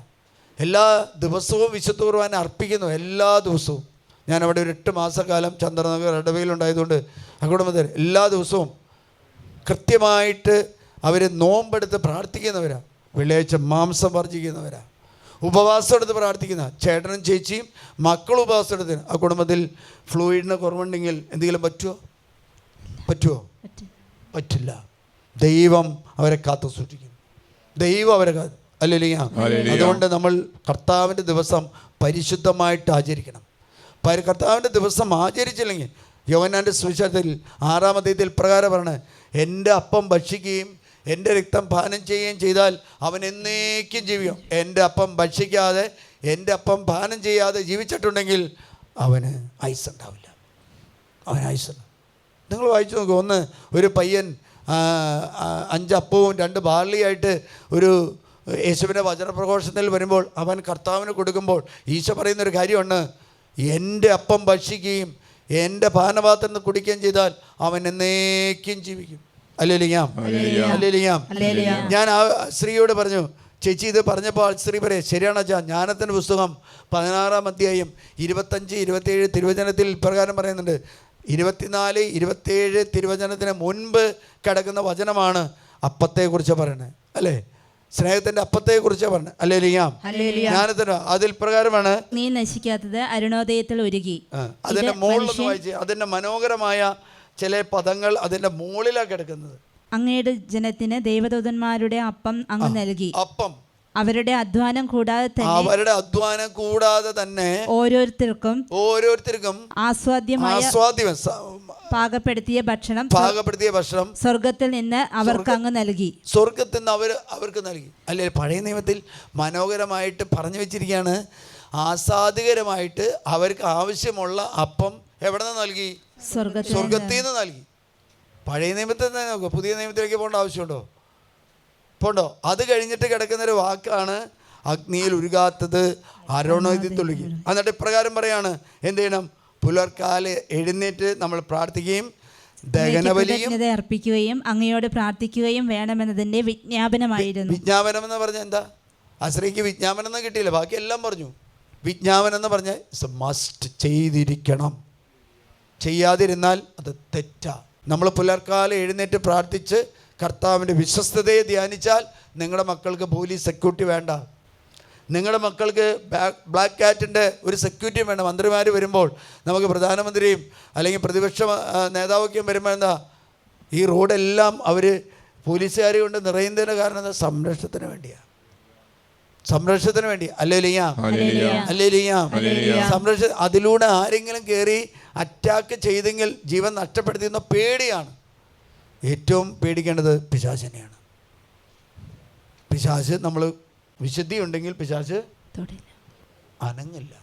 എല്ലാ ദിവസവും വിശുദ്ധ കുർബാന അർപ്പിക്കുന്നു. എല്ലാ ദിവസവും ഞാൻ അവിടെ ഒരു 8 മാസക്കാലം ചന്ദ്രനഗർ ഇടവയിലുണ്ടായതുകൊണ്ട് അങ്ങോട്ട് എല്ലാ ദിവസവും കൃത്യമായിട്ട് അവർ നോമ്പെടുത്ത് പ്രാർത്ഥിക്കുന്നവരാ. വെള്ളിയാഴ്ച മാംസം വർജിക്കുന്നവരാ. ഉപവാസം എടുത്ത് പ്രാർത്ഥിക്കുന്ന ചേട്ടനും ചേച്ചിയും മക്കളും ഉപവാസം എടുത്തിന്. ആ കുടുംബത്തിൽ ഫ്ലൂയിഡിന് കുറവുണ്ടെങ്കിൽ എന്തെങ്കിലും പറ്റുമോ? പറ്റില്ല. ദൈവം അവരെ കാത്തു സൂക്ഷിക്കും. ദൈവം അവരെ അല്ലേ? അതുകൊണ്ട് നമ്മൾ കർത്താവിൻ്റെ ദിവസം പരിശുദ്ധമായിട്ട് ആചരിക്കണം. കർത്താവിൻ്റെ ദിവസം ആചരിച്ചില്ലെങ്കിൽ യോഹന്നാൻ്റെ സുവിശേഷത്തിൽ 6-ാം അധ്യായത്തിൽ പ്രകാരം പറഞ്ഞ്, എൻ്റെ അപ്പം ഭക്ഷിക്കുകയും എൻ്റെ രക്തം പാനം ചെയ്യുകയും ചെയ്താൽ അവൻ എന്നേക്കും ജീവിക്കും. എൻ്റെ അപ്പം ഭക്ഷിക്കാതെ എൻ്റെ അപ്പം പാനം ചെയ്യാതെ ജീവിച്ചിട്ടുണ്ടെങ്കിൽ അവന് ആയുസ്സ് ഉണ്ടാവില്ല. നിങ്ങൾ വായിച്ചു നോക്കൂ. ഒരു പയ്യൻ 5 അപ്പവും 2 ബാർലിയായിട്ട് ഒരു യേശുവിൻ്റെ വചനപ്രഘോഷത്തിൽ വരുമ്പോൾ അവൻ കർത്താവിന് കൊടുക്കുമ്പോൾ ഈശോ പറയുന്നൊരു കാര്യമാണ്, എൻ്റെ അപ്പം ഭക്ഷിക്കുകയും എൻ്റെ പാനപാത്രം കുടിക്കുകയും ചെയ്താൽ അവൻ എന്നേക്കും ജീവിക്കും. അല്ലേലിയാം. ഞാൻ ആ സ്ത്രീയോട് പറഞ്ഞു, ചേച്ചി ഇത് പറഞ്ഞപ്പോൾ സ്ത്രീ പറയേ, ശരിയാണ് അച്ഛാ. ജ്ഞാനത്തിൻ്റെ പുസ്തകം 16-ാം അധ്യായം 25-27 തിരുവചനത്തിൽ പ്രകാരം പറയുന്നുണ്ട്. 24-27 തിരുവചനത്തിന് മുൻപ് കിടക്കുന്ന വചനമാണ് അപ്പത്തെക്കുറിച്ച് പറയുന്നത്, അല്ലേ? സ്നേഹത്തിന്റെ അപ്പത്തെക്കുറിച്ച് പറഞ്ഞു, അല്ലേലിയാം. ജ്ഞാനത്തിന് അതിൽ പ്രകാരമാണ്, നീ നശിക്കാത്തത് അരുണോദയത്തിൽ ഒരുങ്ങി. അതിന്റെ മുകളിലൊന്ന് വായിച്ച്, അതിന്റെ മനോഹരമായ ചില പദങ്ങൾ അതിന്റെ മുകളിലാണ് കിടക്കുന്നത്. അങ്ങയുടെ ജനത്തിന് ദൈവദൂതന്മാരുടെ അപ്പം അങ്ങ് നൽകി. അപ്പം അവരുടെ അധ്വാനം കൂടാതെ തന്നെ ഓരോരുത്തർക്കും ആസ്വാദ്യമായ പാകപ്പെടുത്തിയ ഭക്ഷണം സ്വർഗത്തിൽ നിന്ന് അവർക്ക് അങ്ങ് നൽകി. സ്വർഗത്തിൽ നിന്ന് അവർക്ക് നൽകി. അല്ലെ? പഴയ നിയമത്തിൽ മനോഹരമായിട്ട് പറഞ്ഞു വെച്ചിരിക്കുകയാണ്, ആസ്വാദികരമായിട്ട് അവർക്ക് ആവശ്യമുള്ള അപ്പം എവിടെ നിന്ന് നൽകി? സ്വർഗത്തിൽ നിന്ന് നൽകി. പഴയ നിയമത്തിൽ തന്നെ നോക്കുക, പുതിയ നിയമത്തിലേക്ക് പോകേണ്ട ആവശ്യമുണ്ടോ? അത് കഴിഞ്ഞിട്ട് കിടക്കുന്നൊരു വാക്കാണ് അഗ്നിയിൽ ഉരുകാത്തത് അരുണോദയത്തിലൊഴുകി. എന്നിട്ട് ഇപ്രകാരം പറയാണ്, എന്ത് ചെയ്യണം? പുലർക്കാലെ എഴുന്നേറ്റ് നമ്മൾ പ്രാർത്ഥിക്കുകയും ദഹനബലിയും അർപ്പിക്കുകയും അങ്ങയോട് പ്രാർത്ഥിക്കുകയും വേണമെന്നതിന്റെ വിജ്ഞാപനമായിരുന്നു. വിജ്ഞാപനം എന്ന് പറഞ്ഞാൽ എന്താ? ആശ്രയിക്ക് വിജ്ഞാപനം എന്ന് കിട്ടിയില്ല, ബാക്കി എല്ലാം പറഞ്ഞു. വിജ്ഞാപനം എന്ന് പറഞ്ഞാൽ മസ്റ്റ്, ചെയ്തിരിക്കണം. ചെയ്യാതിരുന്നാൽ അത് തെറ്റാ. നമ്മൾ പുലർക്കാലം എഴുന്നേറ്റ് പ്രാർത്ഥിച്ച് കർത്താവിൻ്റെ വിശ്വസ്തതയെ ധ്യാനിച്ചാൽ നിങ്ങളുടെ മക്കൾക്ക് പോലീസ് സെക്യൂരിറ്റി വേണ്ട. നിങ്ങളുടെ മക്കൾക്ക് ബ്ലാക്ക് കാറ്റിൻ്റെ ഒരു സെക്യൂരിറ്റി വേണ്ട. മന്ത്രിമാർ വരുമ്പോൾ, നമുക്ക് പ്രധാനമന്ത്രിയും അല്ലെങ്കിൽ പ്രതിപക്ഷ നേതാവൊക്കെയും വരുമ്പോൾ എന്താ, ഈ റോഡെല്ലാം അവർ പോലീസുകാർ കൊണ്ട് നിറയുന്നതിന് കാരണം എന്താ? സംരക്ഷണത്തിന് വേണ്ടിയാണ്. അല്ലേലിയാം. അതിലൂടെ ആരെങ്കിലും കയറി അറ്റാക്ക് ചെയ്തെങ്കിൽ ജീവൻ നഷ്ടപ്പെടുത്തിയെന്ന പേടിയാണ്. ഏറ്റവും പേടിക്കേണ്ടത് പിശാചിനെയാണ്. പിശാച്, നമ്മൾ വിശുദ്ധി ഉണ്ടെങ്കിൽ പിശാച് അനങ്ങില്ല.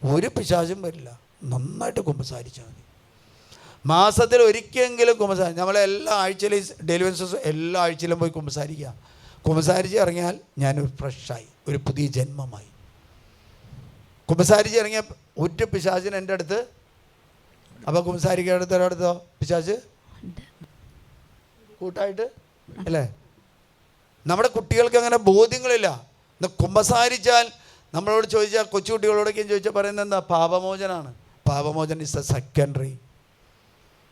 ഒരു പിശാചും വരില്ല. നന്നായിട്ട് കുമ്പസാരിച്ചാൽ മതി. മാസത്തിൽ ഒരിക്കലെങ്കിലും നമ്മളെല്ലാ ആഴ്ചയിലും ഡെലിവൻസസ് എല്ലാ ആഴ്ചയിലും പോയി കുമ്പസാരിച്ച് ഇറങ്ങിയാൽ ഞാനൊരു ഫ്രഷായി, ഒരു പുതിയ ജന്മമായി. കുമ്പസാരിച്ച് ഇറങ്ങിയ ഒറ്റ പിശാചിന് എൻ്റെ അടുത്ത്. അപ്പോൾ കുമ്പസാരിക്കടുത്തോ പിശാച് കൂട്ടായിട്ട്, അല്ലേ? നമ്മുടെ കുട്ടികൾക്ക് അങ്ങനെ ബോധ്യങ്ങളില്ല. കുമ്പസാരിച്ചാൽ നമ്മളോട് ചോദിച്ചാൽ, കൊച്ചുകുട്ടികളോടൊക്കെയും ചോദിച്ചാൽ പറയുന്നത് എന്താ? പാപമോചനാണ്. പാപമോചനം ഇസ് എ സെക്കൻഡറി.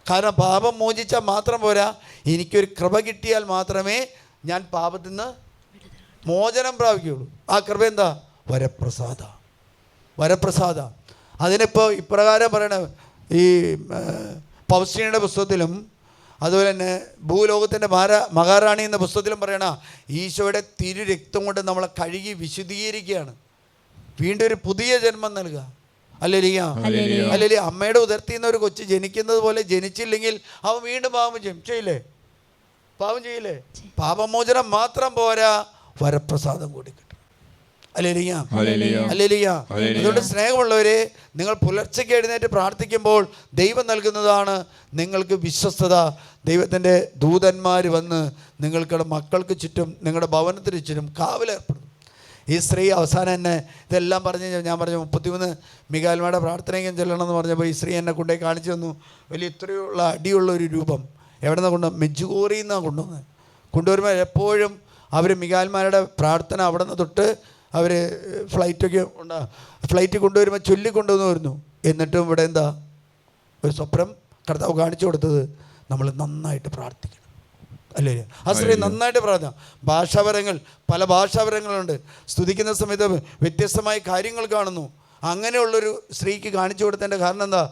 കാരണം പാപം മോചിച്ചാൽ മാത്രം പോരാ, എനിക്കൊരു കൃപ കിട്ടിയാൽ മാത്രമേ ഞാൻ പാപത്തിൽ നിന്ന് മോചനം പ്രാപിക്കുകയുള്ളൂ. ആ കൃപ എന്താ? വരപ്രസാദ. അതിനിപ്പോൾ ഇപ്രകാരം പറയണ, ഈ പൗസ്തീനയുടെ പുസ്തകത്തിലും അതുപോലെ തന്നെ ഭൂലോകത്തിൻ്റെ മഹാറാണി എന്ന പുസ്തകത്തിലും പറയണ ഈശോയുടെ തിരു രക്തം കൊണ്ട് നമ്മളെ കഴുകി വിശുദ്ധീകരിക്കുകയാണ്. വീണ്ടും ഒരു പുതിയ ജന്മം നൽകുക. അല്ലെങ്കിൽ അമ്മയുടെ ഉദരത്തിൽ നിന്ന് ഒരു കൊച്ചു ജനിക്കുന്നത് പോലെ ജനിച്ചില്ലെങ്കിൽ അവൻ വീണ്ടും പാപം ചെയ്യില്ലേ? പാപം ചെയ്യില്ലേ? പാപമോചനം മാത്രം പോരാ, വരപ്രസാദം കൂടി കിട്ടും. അതുകൊണ്ട് സ്നേഹമുള്ളവരെ, നിങ്ങൾ പുലർച്ചയ്ക്ക് എഴുന്നേറ്റ് പ്രാർത്ഥിക്കുമ്പോൾ ദൈവം നൽകുന്നതാണ് നിങ്ങൾക്ക് വിശ്വസ്തത. ദൈവത്തിൻ്റെ ദൂതന്മാർ വന്ന് നിങ്ങൾക്കുടെ മക്കൾക്ക് ചുറ്റും, നിങ്ങളുടെ ഭവനത്തിന് ചുറ്റും കാവലേർപ്പെടും. ഈ സ്ത്രീ അവസാനം എന്നെ ഇതെല്ലാം പറഞ്ഞ് ഞാൻ പറഞ്ഞു 33 മിഖായിൽമാരുടെ പ്രാർത്ഥനയ്ക്കും ചെല്ലണമെന്ന് പറഞ്ഞപ്പോൾ ഈ സ്ത്രീ എന്നെ കൊണ്ടുപോയി കാണിച്ചു തന്നു. വലിയ ഇത്രയുള്ള അടിയുള്ള ഒരു രൂപം. എവിടെ നിന്നാണ് കൊണ്ടുവന്നത്? മെജ്ജുഗോറിയിൽ നിന്നാണ് കൊണ്ടുവന്നത്. കൊണ്ടുവരുമ്പോൾ എപ്പോഴും അവർ മിഖായിൽമാരുടെ പ്രാർത്ഥന അവിടെ നിന്ന് തൊട്ട് അവർ ഫ്ലൈറ്റ് കൊണ്ടുവരുമ്പോൾ ചൊല്ലിക്കൊണ്ടുവന്ന് വരുന്നു. എന്നിട്ടും ഇവിടെ എന്താ ഒരു സ്വപ്നം കർത്താവ് കാണിച്ചു കൊടുത്തത്? നമ്മൾ നന്നായിട്ട് പ്രാർത്ഥിക്കണം. അല്ലേ? ആ സ്ത്രീ നന്നായിട്ട് പ്രാർത്ഥന. ഭാഷാപരങ്ങൾ, പല ഭാഷാപരങ്ങളുണ്ട്. സ്തുതിക്കുന്ന സമയത്ത് വ്യത്യസ്തമായ കാര്യങ്ങൾ കാണുന്നു. അങ്ങനെയുള്ളൊരു സ്ത്രീക്ക് കാണിച്ചു കൊടുത്തതിൻ്റെ കാരണം എന്താ?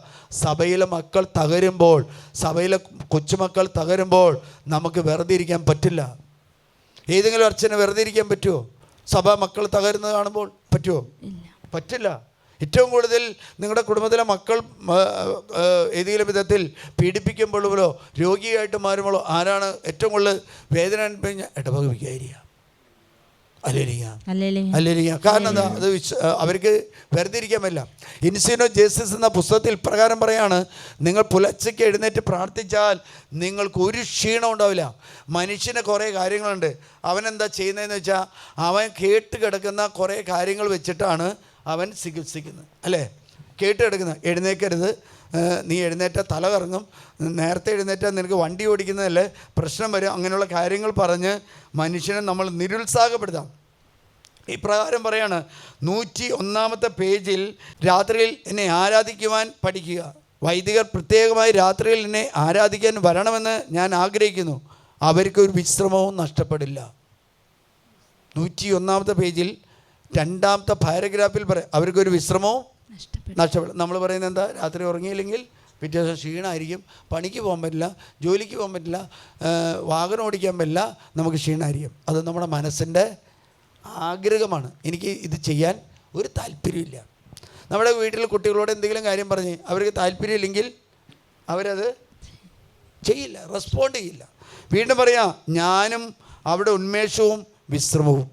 സഭയിലെ മക്കൾ തകരുമ്പോൾ, സഭയിലെ കൊച്ചുമക്കൾ തകരുമ്പോൾ നമുക്ക് വെറുതെ ഇരിക്കാൻ പറ്റില്ല. ഏതെങ്കിലും അർച്ചന വെറുതെ ഇരിക്കാൻ പറ്റുമോ? സഭ മക്കൾ തകരുന്നത് കാണുമ്പോൾ പറ്റുമോ? പറ്റില്ല. ഏറ്റവും കൂടുതൽ നിങ്ങളുടെ കുടുംബത്തിലെ മക്കൾ ഏതെങ്കിലും വിധത്തിൽ പീഡിപ്പിക്കുമ്പോഴോ രോഗിയായിട്ട് മാറുമ്പോഴോ ആരാണ് ഏറ്റവും കൂടുതൽ വേദന അനുഭവിക്കുക? ഇടവക വികാരിയ. അല്ലേലിയ. കാരണം എന്താ? അത് അവർക്ക് വെറുതെ ഇരിക്കാൻ പറ്റില്ല. ഇൻസിനോ ജേസസ് എന്ന പുസ്തകത്തിൽ ഇപ്രകാരം പറയാണ്, നിങ്ങൾ പുലർച്ചയ്ക്ക് എഴുന്നേറ്റ് പ്രാർത്ഥിച്ചാൽ നിങ്ങൾക്ക് ഒരു ക്ഷീണം ഉണ്ടാവില്ല. മനുഷ്യന് കുറേ കാര്യങ്ങളുണ്ട്. അവനെന്താ ചെയ്യുന്നതെന്ന് വെച്ചാൽ അവൻ കേട്ട് കിടക്കുന്ന കുറേ കാര്യങ്ങൾ വെച്ചിട്ടാണ് അവൻ ചികിത്സിക്കുന്നത്. അല്ലേ? കേട്ട് കിടക്കുന്നത്. എഴുന്നേക്കരുത്, നീ എഴുന്നേറ്റ തല കറങ്ങും, നേരത്തെ എഴുന്നേറ്റാൽ നിനക്ക് വണ്ടി ഓടിക്കുന്നതല്ലേ പ്രശ്നം വരും, അങ്ങനെയുള്ള കാര്യങ്ങൾ പറഞ്ഞ് മനുഷ്യനെ നമ്മൾ നിരുത്സാഹപ്പെടുത്താം. ഇപ്രകാരം പറയാണ് 101 പേജിൽ, രാത്രിയിൽ എന്നെ ആരാധിക്കുവാൻ പഠിക്കുക. വൈദികർ പ്രത്യേകമായി രാത്രിയിൽ എന്നെ ആരാധിക്കാൻ വരണമെന്ന് ഞാൻ ആഗ്രഹിക്കുന്നു. അവർക്കൊരു വിശ്രമവും നഷ്ടപ്പെടില്ല. 101 പേജിൽ 2ാമത്തെ പാരഗ്രാഫിൽ പറയാം, അവർക്കൊരു വിശ്രമവും നഷ്ടപ്പെടും. നമ്മൾ പറയുന്നത് എന്താ? രാത്രി ഉറങ്ങിയില്ലെങ്കിൽ പിറ്റേ ദിവസം ക്ഷീണമായിരിക്കും, പണിക്ക് പോകാൻ പറ്റില്ല, ജോലിക്ക് പോകാൻ പറ്റില്ല, വാഹനം ഓടിക്കാൻ പറ്റില്ല, നമുക്ക് ക്ഷീണമായിരിക്കും. അത് നമ്മുടെ മനസ്സിൻ്റെ ആഗ്രഹമാണ്. എനിക്ക് ഇത് ചെയ്യാൻ ഒരു താല്പര്യമില്ല. നമ്മുടെ വീട്ടിൽ കുട്ടികളോട് എന്തെങ്കിലും കാര്യം പറഞ്ഞ് അവർക്ക് താല്പര്യമില്ലെങ്കിൽ അവരത് ചെയ്യില്ല, റെസ്പോണ്ട് ചെയ്യില്ല. വീണ്ടും പറയാം, ഞാനും അവിടെ ഉന്മേഷവും വിശ്രമവും.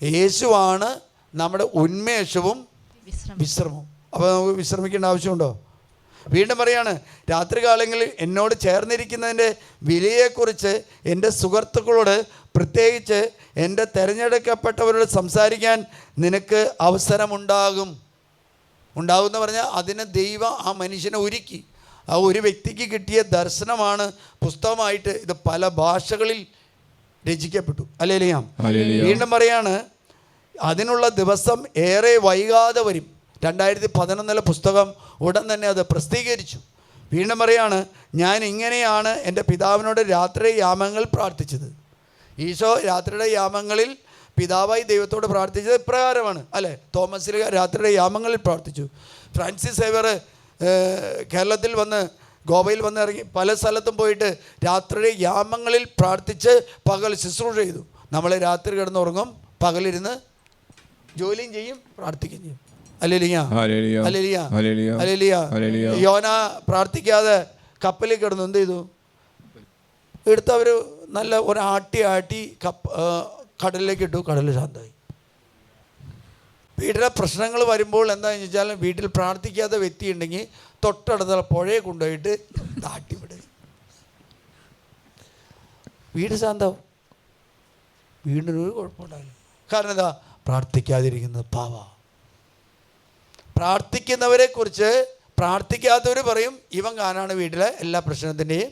യേശുവാണ് നമ്മുടെ ഉന്മേഷവും വിശ്രമവും. അപ്പോൾ നമുക്ക് വിശ്രമിക്കേണ്ട ആവശ്യമുണ്ടോ? വീണ്ടും പറയാണ്, രാത്രികാലങ്ങളിൽ എന്നോട് ചേർന്നിരിക്കുന്നതിൻ്റെ വിലയെക്കുറിച്ച് എൻ്റെ സുഹൃത്തുക്കളോട്, പ്രത്യേകിച്ച് എൻ്റെ തിരഞ്ഞെടുക്കപ്പെട്ടവരോട് സംസാരിക്കാൻ നിനക്ക് അവസരമുണ്ടാകും. ഉണ്ടാകുമെന്ന് പറഞ്ഞാൽ അതിന് ദൈവം ആ മനുഷ്യനെ ഒരുക്കി. ആ ഒരു വ്യക്തിക്ക് കിട്ടിയ ദർശനമാണ് പുസ്തകമായിട്ട് ഇത് പല ഭാഷകളിൽ രചിക്കപ്പെട്ടു. അല്ലേലിയാ. വീണ്ടും പറയാണ്, അതിനുള്ള ദിവസം ഏറെ വൈകാതെ വരും. 2011 പുസ്തകം ഉടൻ തന്നെ അത് പ്രസിദ്ധീകരിച്ചു. വീണ്ടും പറയാണ്, ഞാൻ ഇങ്ങനെയാണ് എൻ്റെ പിതാവിനോട് രാത്രി യാമങ്ങളിൽ പ്രാർത്ഥിച്ചത്. ഈശോ രാത്രിയുടെ യാമങ്ങളിൽ പിതാവായി ദൈവത്തോട് പ്രാർത്ഥിച്ചത് ഇപ്രകാരമാണ്. അല്ലേ? തോമസ് ലീഗ രാത്രിയുടെ യാമങ്ങളിൽ പ്രാർത്ഥിച്ചു. ഫ്രാൻസിസ് സേവ്യർ കേരളത്തിൽ വന്ന്, ഗോവയിൽ വന്ന് ഇറങ്ങി പല സ്ഥലത്തും പോയിട്ട് രാത്രിയുടെ യാമങ്ങളിൽ പ്രാർത്ഥിച്ച് പകൽ ശുശ്രൂഷ ചെയ്തു. നമ്മൾ രാത്രി കിടന്നുറങ്ങും, പകലിരുന്ന് ജോലിയും ചെയ്യും, പ്രാർത്ഥിക്കുകയും ചെയ്യും. യോന പ്രാർത്ഥിക്കാതെ കപ്പലിൽ കിടന്നു എന്ത് ചെയ്തു? എടുത്ത് അവർ നല്ല ഒരു ആട്ടി കടലിലേക്ക് ഇട്ടു. കടൽ ശാന്തമായി. വീട്ടിലെ പ്രശ്നങ്ങൾ വരുമ്പോൾ എന്താണെന്ന് വെച്ചാൽ, വീട്ടിൽ പ്രാർത്ഥിക്കാത്ത വ്യക്തി ഉണ്ടെങ്കിൽ തൊട്ടടുത്ത പുഴയെ കൊണ്ടുപോയിട്ട് താട്ടിവിടുക. വീട് ശാന്തവും, വീടിനൊരു കുഴപ്പമുണ്ടാവില്ല. കാരണം എന്താ? പ്രാർത്ഥിക്കാതിരിക്കുന്നത് പാവ. പ്രാർത്ഥിക്കുന്നവരെ കുറിച്ച് പ്രാർത്ഥിക്കാത്തവർ പറയും, ഇവൻ കാനാണ് വീട്ടിലെ എല്ലാ പ്രശ്നത്തിൻ്റെയും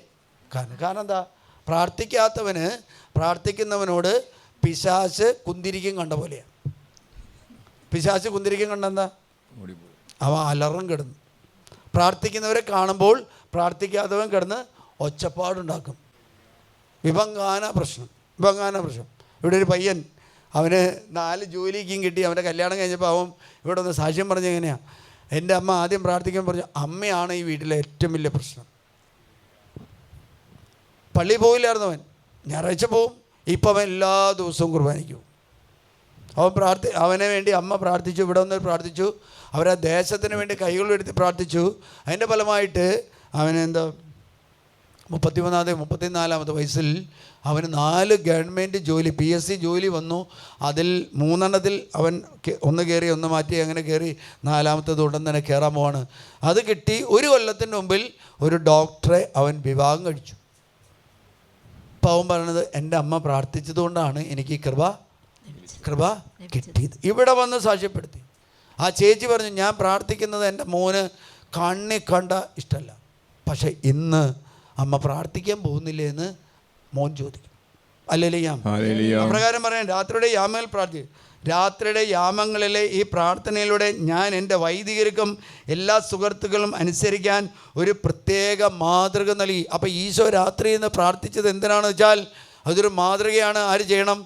കാരണം. കാരണം എന്താ? പ്രാർത്ഥിക്കാത്തവന് പ്രാർത്ഥിക്കുന്നവനോട് പിശാച് കുന്തിരിക്കും കണ്ട പോലെയാണ്. പിശാച് കുന്തിരിക്കും കണ്ടെന്താ? അവൻ അലറും കിടന്നു. പ്രാർത്ഥിക്കുന്നവരെ കാണുമ്പോൾ പ്രാർത്ഥിക്കാത്തവൻ കിടന്ന് ഒച്ചപ്പാടുണ്ടാക്കും. വിഭംഗാന പ്രശ്നം. ഇവിടെ ഒരു പയ്യൻ, അവന് 4 ജോലിക്കും കിട്ടി. അവൻ്റെ കല്യാണം കഴിഞ്ഞപ്പോൾ അവൻ ഇവിടെ ഒന്ന് സാക്ഷ്യം പറഞ്ഞ എങ്ങനെയാണ്? എൻ്റെ അമ്മ ആദ്യം പ്രാർത്ഥിക്കാൻ പറഞ്ഞു, അമ്മയാണ് ഈ വീട്ടിലെ ഏറ്റവും വലിയ പ്രശ്നം. പള്ളി പോയില്ലായിരുന്നു അവൻ, ഞായറാഴ്ച പോവും. ഇപ്പം അവൻ എല്ലാ ദിവസവും കുർബാനയ്ക്ക് പോകും. അവനെ വേണ്ടി അമ്മ പ്രാർത്ഥിച്ചു, ഇവിടെ വന്ന് പ്രാർത്ഥിച്ചു, അവരാ ദേശത്തിന് വേണ്ടി കൈകളെടുത്ത് പ്രാർത്ഥിച്ചു. അതിൻ്റെ ഫലമായിട്ട് അവനെന്താ 34 വയസ്സിൽ അവന് 4 ഗവൺമെൻറ് ജോലി, PSC ജോലി വന്നു. അതിൽ 3 അവൻ ഒന്ന് കയറി ഒന്ന് മാറ്റി, അങ്ങനെ കയറി 4ാമത്തേത് ഉടൻ തന്നെ കയറാൻ പോവാണ്. അത് കിട്ടി. 1 കൊല്ലത്തിന് മുമ്പിൽ ഒരു ഡോക്ടറെ അവൻ വിവാഹം കഴിച്ചു. അപ്പം അവൻ പറയണത് എൻ്റെ അമ്മ പ്രാർത്ഥിച്ചതുകൊണ്ടാണ് എനിക്ക് കൃപ കിട്ടിയത്. ഇവിടെ വന്ന് സാക്ഷ്യപ്പെടുത്തി. ആ ചേച്ചി പറഞ്ഞു, ഞാൻ പ്രാർത്ഥിക്കുന്നത് എൻ്റെ മോന് കണ്ണി കണ്ട ഇഷ്ടമല്ല, പക്ഷേ ഇന്ന് അമ്മ പ്രാർത്ഥിക്കാൻ പോകുന്നില്ലേ എന്ന് മോൻ ചോദിക്കും. ഹല്ലേലൂയ. അപ്രകാരം പറയാൻ രാത്രിയുടെ യാമങ്ങൾ പ്രാർത്ഥിക്കും. രാത്രിയുടെ യാമങ്ങളിലെ ഈ പ്രാർത്ഥനയിലൂടെ ഞാൻ എൻ്റെ വൈദികർക്കും എല്ലാ സുഹൃത്തുക്കളും അനുസരിക്കാൻ ഒരു പ്രത്യേക മാതൃക നൽകി. അപ്പോൾ ഈശോ രാത്രിയിൽ നിന്ന് പ്രാർത്ഥിച്ചത് എന്തിനാണെന്ന് വെച്ചാൽ അതൊരു മാതൃകയാണ്. ആര് ചെയ്യണം?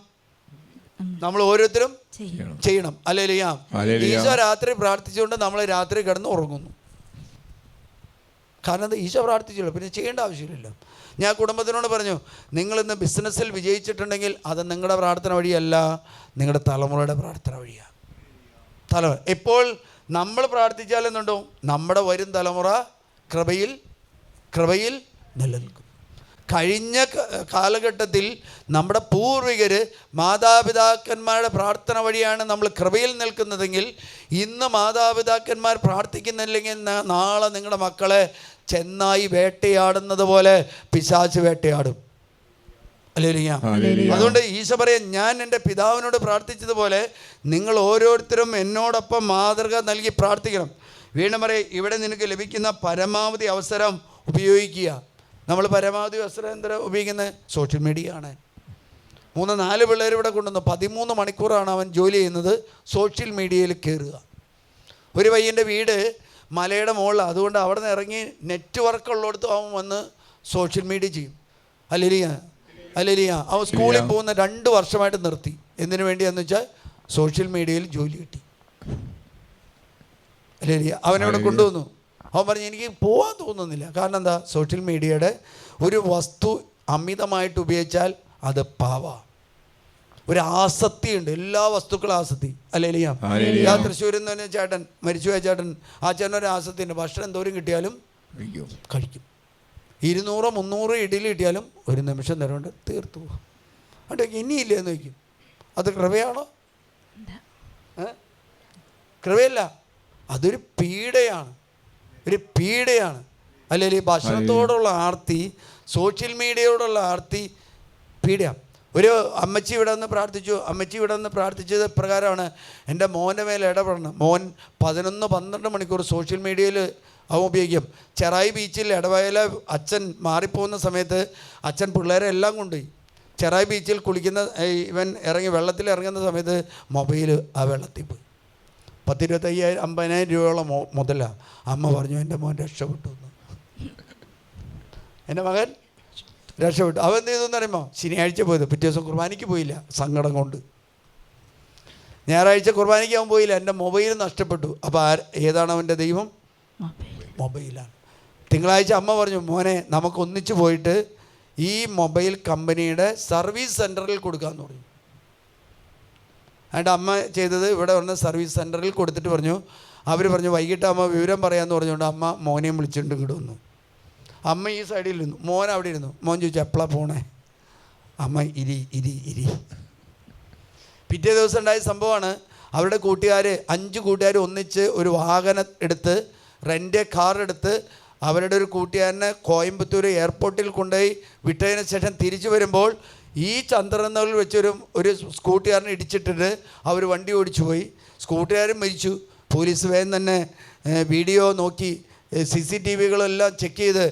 നമ്മൾ ഓരോരുത്തരും ചെയ്യണം. ഹല്ലേലൂയ. ഈശോ രാത്രി പ്രാർത്ഥിച്ചുകൊണ്ട് നമ്മൾ രാത്രി കിടന്ന് ഉറങ്ങുന്നു. കാരണം എന്താ? ഈശോ പ്രാർത്ഥിച്ചല്ലോ, പിന്നെ ചെയ്യേണ്ട ആവശ്യമില്ലല്ലോ. ഞാൻ കുടുംബത്തിനോട് പറഞ്ഞു, നിങ്ങളിന്ന് ബിസിനസ്സിൽ വിജയിച്ചിട്ടുണ്ടെങ്കിൽ അത് നിങ്ങളുടെ പ്രാർത്ഥന വഴിയല്ല, നിങ്ങളുടെ തലമുറയുടെ പ്രാർത്ഥന വഴിയാണ്. ഇപ്പോൾ നമ്മൾ പ്രാർത്ഥിച്ചാലെന്നുണ്ടോ നമ്മുടെ വരും തലമുറ കൃപയിൽ നിലനിൽക്കും. കഴിഞ്ഞ കാലഘട്ടത്തിൽ നമ്മുടെ പൂർവികർ മാതാപിതാക്കന്മാരുടെ പ്രാർത്ഥന വഴിയാണ് നമ്മൾ കൃപയിൽ നിൽക്കുന്നതെങ്കിൽ ഇന്ന് മാതാപിതാക്കന്മാർ പ്രാർത്ഥിക്കുന്നില്ലെങ്കിൽ നാളെ നിങ്ങളുടെ മക്കളെ ചെന്നായി വേട്ടയാടുന്നത് പോലെ പിശാച് വേട്ടയാടും. ഹല്ലേലൂയ. അതുകൊണ്ട് ഈശോ പറയാൻ, ഞാൻ എൻ്റെ പിതാവിനോട് പ്രാർത്ഥിച്ചതുപോലെ നിങ്ങൾ ഓരോരുത്തരും എന്നോടൊപ്പം മാതൃക നൽകി പ്രാർത്ഥിക്കണം. വീണ്ടും പറയും, ഇവിടെ നിനക്ക് ലഭിക്കുന്ന പരമാവധി അവസരം ഉപയോഗിക്കുക. നമ്മൾ പരമാവധി അവസരം എന്താ ഉപയോഗിക്കുന്നത്? സോഷ്യൽ മീഡിയ ആണ്. 3-4 പിള്ളേർ ഇവിടെ കൊണ്ടുവന്നു. 13 മണിക്കൂറാണ് അവൻ ജോലി ചെയ്യുന്നത് സോഷ്യൽ മീഡിയയിൽ കയറുക. ഒരു പയ്യൻ്റെ വീട് മലയുടെ മുകളിൽ, അതുകൊണ്ട് അവിടെ നിന്ന് ഇറങ്ങി നെറ്റ്വർക്ക് ഉള്ളിടത്ത് അവൻ വന്ന് സോഷ്യൽ മീഡിയ ചെയ്യും. ഹല്ലേലൂയ. അവൻ സ്കൂളിൽ പോകുന്ന 2 വർഷമായിട്ട് നിർത്തി. എന്തിനു വേണ്ടിയാന്ന് വെച്ചാൽ സോഷ്യൽ മീഡിയയിൽ ജോലി കിട്ടി. ഹല്ലേലൂയ. അവനവിടെ കൊണ്ടുവന്നു. അവൻ പറഞ്ഞു, എനിക്ക് പോകാൻ തോന്നുന്നില്ല. കാരണം എന്താ? സോഷ്യൽ മീഡിയയുടെ ഒരു വസ്തു അമിതമായിട്ട് ഉപയോഗിച്ചാൽ അത് പാവാ. ഒരു ആസക്തിയുണ്ട്, എല്ലാ വസ്തുക്കളും ആസക്തി. ഹല്ലേലൂയ. ഞാൻ തൃശ്ശൂരിൽ നിന്ന് തന്നെ ചേട്ടൻ, മരിച്ചുപോയ ചേട്ടൻ, ആ ചേട്ടനൊരു ആസക്തിയുണ്ട്. ഭക്ഷണം എന്തോരം കിട്ടിയാലും കഴിക്കും. 200-300 ഇഡ്ഡലി കിട്ടിയാലും ഒരു നിമിഷം നേരം കൊണ്ട് തീർത്തു പോകും. അവിടെ ഇനിയില്ല എന്ന് വയ്ക്കും. അത് കൃപയാണോ? കൃപയല്ല, അതൊരു പീഡയാണ്. അല്ലെങ്കിൽ ഈ ഭക്ഷണത്തോടുള്ള ആർത്തി, സോഷ്യൽ മീഡിയയോടുള്ള ആർത്തി പീഡയാണ്. ഒരു അമ്മച്ചി ഇവിടെ നിന്ന് പ്രാർത്ഥിച്ചത് പ്രകാരമാണ്, എൻ്റെ മോൻ്റെ മേലെ ഇടപെടണം. മോൻ 11-12 മണിക്കൂർ സോഷ്യൽ മീഡിയയിൽ അവൻ ഉപയോഗിക്കും. ചെറായി ബീച്ചിൽ ഇടവയല അച്ഛൻ മാറിപ്പോകുന്ന സമയത്ത് അച്ഛൻ പിള്ളേരെ എല്ലാം കൊണ്ടുപോയി. ചെറായി ബീച്ചിൽ കുളിക്കുന്ന ഇവൻ വെള്ളത്തിൽ ഇറങ്ങുന്ന സമയത്ത് മൊബൈൽ ആ വെള്ളത്തിൽ പോയി. 10-25-50,000 രൂപയോളം മുതലാണ്. അമ്മ പറഞ്ഞു, എൻ്റെ മോൻ രക്ഷപ്പെട്ടു എന്ന്. എൻ്റെ മകൻ രക്ഷപ്പെട്ടു. അവൻ എന്ത് ചെയ്തെന്ന് അറിയുമോ? ശനിയാഴ്ച പോയത്, പിറ്റേ ദിവസം കുർബാനയ്ക്ക് പോയില്ല, സങ്കടം കൊണ്ട്. ഞായറാഴ്ച കുർബാനയ്ക്ക് അവൻ പോയില്ല, എൻ്റെ മൊബൈൽ നഷ്ടപ്പെട്ടു. അപ്പോൾ ഏതാണ് അവൻ്റെ ദൈവം? മൊബൈലാണ്. തിങ്കളാഴ്ച അമ്മ പറഞ്ഞു, മോനെ നമുക്ക് ഒന്നിച്ച് പോയിട്ട് ഈ മൊബൈൽ കമ്പനിയുടെ സർവീസ് സെൻറ്ററിൽ കൊടുക്കാമെന്ന് പറഞ്ഞു. അതിൻ്റെ അമ്മ ചെയ്തത്, ഇവിടെ വന്ന് സർവീസ് സെൻറ്ററിൽ കൊടുത്തിട്ട് പറഞ്ഞു, അവർ പറഞ്ഞു വൈകിട്ട് അമ്മ വിവരം പറയാമെന്ന് പറഞ്ഞുകൊണ്ട് അമ്മ മോനെയും വിളിച്ചുകൊണ്ട് ഇങ്ങോട്ട് വന്നു. അമ്മ ഈ സൈഡിൽ ഇരുന്നു, മോൻ അവിടെ ഇരുന്നു. മോൻ ചോദിച്ചു, എപ്പോഴാണ് പോണേ? അമ്മ ഇരി. പിറ്റേ ദിവസം ഉണ്ടായ സംഭവമാണ്. അവരുടെ 5 കൂട്ടുകാർ ഒന്നിച്ച് ഒരു വാഹനം എടുത്ത്, റെൻ്റ് കാർ എടുത്ത് അവരുടെ ഒരു കൂട്ടുകാരനെ കോയമ്പത്തൂർ എയർപോർട്ടിൽ കൊണ്ടുപോയി വിട്ടതിന് ശേഷം തിരിച്ചു വരുമ്പോൾ ഈ ചന്ദ്രനയിൽ വെച്ചൊരു സ്കൂട്ടുകാരനെ ഇടിച്ചിട്ടിട്ട് അവർ വണ്ടി ഓടിച്ചു പോയി. സ്കൂട്ടുകാരൻ മരിച്ചു. പോലീസ് വേഗം തന്നെ വീഡിയോ നോക്കി CCTVകളെല്ലാം ചെക്ക് ചെയ്ത്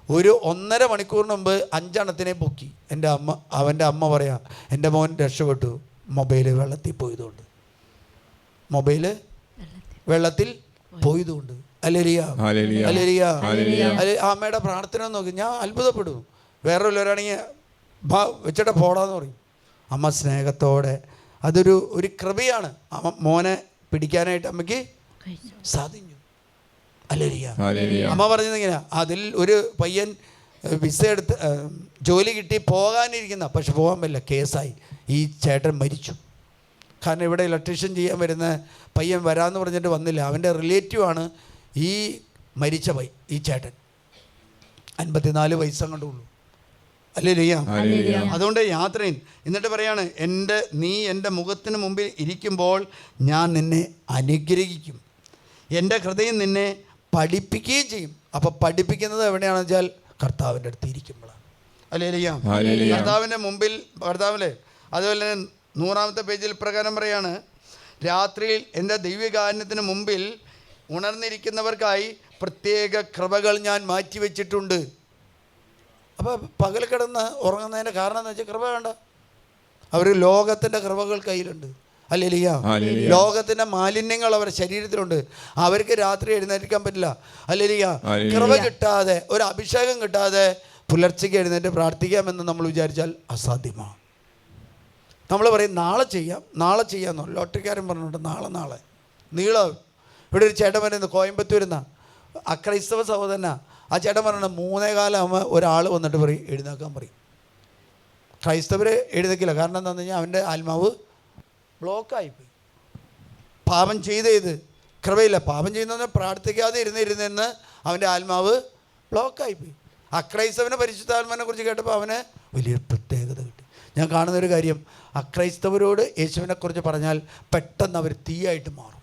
ഒരു 1.5 മണിക്കൂറിന് മുമ്പ് 5 എണ്ണത്തിനെ പൊക്കി. അവൻ്റെ അമ്മ പറയാം, എൻ്റെ മോൻ രക്ഷപ്പെട്ടു, മൊബൈൽ വെള്ളത്തിൽ പോയതുകൊണ്ട്. ഹല്ലേലൂയ. അമ്മയുടെ പ്രാർത്ഥന നോക്കി ഞാൻ അത്ഭുതപ്പെടും. വേറെ വല്ലവരാണെങ്കിൽ വെച്ചിട്ട് പോടാന്ന് പറയും. അമ്മ സ്നേഹത്തോടെ, അതൊരു കൃപയാണ്. മോനെ പിടിക്കാനായിട്ട് അമ്മയ്ക്ക് സാധിച്ചു. ഹല്ലേലൂയ. അമ്മ പറഞ്ഞത് ഇങ്ങനെ, അതിൽ ഒരു പയ്യൻ വിസ എടുത്ത് ജോലി കിട്ടി പോകാനിരിക്കുന്ന, പക്ഷെ പോകാൻ പറ്റില്ല, കേസായി. ഈ ചേട്ടൻ മരിച്ചു. കാരണം ഇവിടെ ഇലക്ട്രീഷ്യൻ ചെയ്യാൻ വരുന്ന പയ്യൻ വരാമെന്ന് പറഞ്ഞിട്ട് വന്നില്ല. അവൻ്റെ റിലേറ്റീവാണ് ഈ മരിച്ച ഈ ചേട്ടൻ. 54 വയസ്സങ്ങോട്ടുള്ളൂ. അല്ലേ ലിയ? അതുകൊണ്ട് യാത്രയിൽ എന്നിട്ട് പറയാണ്, നീ എൻ്റെ മുഖത്തിന് മുമ്പിൽ ഇരിക്കുമ്പോൾ ഞാൻ നിന്നെ അനുഗ്രഹിക്കും, എൻ്റെ ഹൃദയം നിന്നെ പഠിപ്പിക്കുകയും ചെയ്യും. അപ്പോൾ പഠിപ്പിക്കുന്നത് എവിടെയാണെന്ന് വെച്ചാൽ കർത്താവിൻ്റെ അടുത്ത് ഇരിക്കുമ്പോഴാണ്. അല്ലേ ലിയ? കർത്താവിൻ്റെ മുമ്പിൽ, കർത്താവിലെ അതുപോലെ തന്നെ 100-ാമത്തെ പേജിൽ പ്രകാരം പറയാണ്, രാത്രിയിൽ എൻ്റെ ദൈവകാരുണ്യത്തിന് മുമ്പിൽ ഉണർന്നിരിക്കുന്നവർക്കായി പ്രത്യേക കൃപകൾ ഞാൻ മാറ്റിവെച്ചിട്ടുണ്ട്. അപ്പോൾ പകൽ കിടന്ന് ഉറങ്ങുന്നതിൻ്റെ കാരണം എന്ന് വെച്ചാൽ കൃപ വേണ്ട. അവർ ലോകത്തിൻ്റെ കൃപകൾ കയ്യിലുണ്ട്. അല്ലേ ലിയ? ലോകത്തിൻ്റെ മാലിന്യങ്ങൾ അവരുടെ ശരീരത്തിലുണ്ട്. അവർക്ക് രാത്രി എഴുന്നേൽക്കാൻ പറ്റില്ല. അല്ലേ ലിയ? കൃപ കിട്ടാതെ, ഒരു അഭിഷേകം കിട്ടാതെ പുലർച്ചയ്ക്ക് എഴുന്നേറ്റ് പ്രാർത്ഥിക്കാമെന്ന് നമ്മൾ വിചാരിച്ചാൽ അസാധ്യമാണ്. നമ്മൾ പറയും നാളെ ചെയ്യാമെന്നോ. ലോട്ടറിക്കാരൻ പറഞ്ഞിട്ടുണ്ട് നാളെ നീളം. ഇവിടെ ഒരു ചേട്ടൻ പറയുന്നത് കോയമ്പത്തൂരുന്ന അക്രൈസ്തവ സഹോദരനാ. ആ ചേട്ടൻ പറഞ്ഞിട്ട് 3:15 ആകുമ്പോൾ ഒരാൾ വന്നിട്ട് പറയും എഴുന്നേക്കാൻ പറയും. ക്രൈസ്തവർ എഴുന്നേക്കില്ല. കാരണം എന്താണെന്ന് കഴിഞ്ഞാൽ അവൻ്റെ ആത്മാവ് ബ്ലോക്കായിപ്പോയി. പാപം ചെയ്ത് കൃപയില്ല. പാപം ചെയ്യുന്നതെന്ന് പ്രാർത്ഥിക്കാതെ ഇരുന്നിരുന്നെന്ന് അവൻ്റെ ആത്മാവ് ബ്ലോക്കായിപ്പോയി. അക്രൈസ്തവനെ പരിശുദ്ധാത്മാവിനെ കുറിച്ച് കേട്ടപ്പോൾ അവന് വലിയൊരു പ്രത്യേകത കിട്ടി. ഞാൻ കാണുന്നൊരു കാര്യം, അക്രൈസ്തവരോട് യേശുവിനെക്കുറിച്ച് പറഞ്ഞാൽ പെട്ടെന്ന് അവർ തീയായിട്ട് മാറും.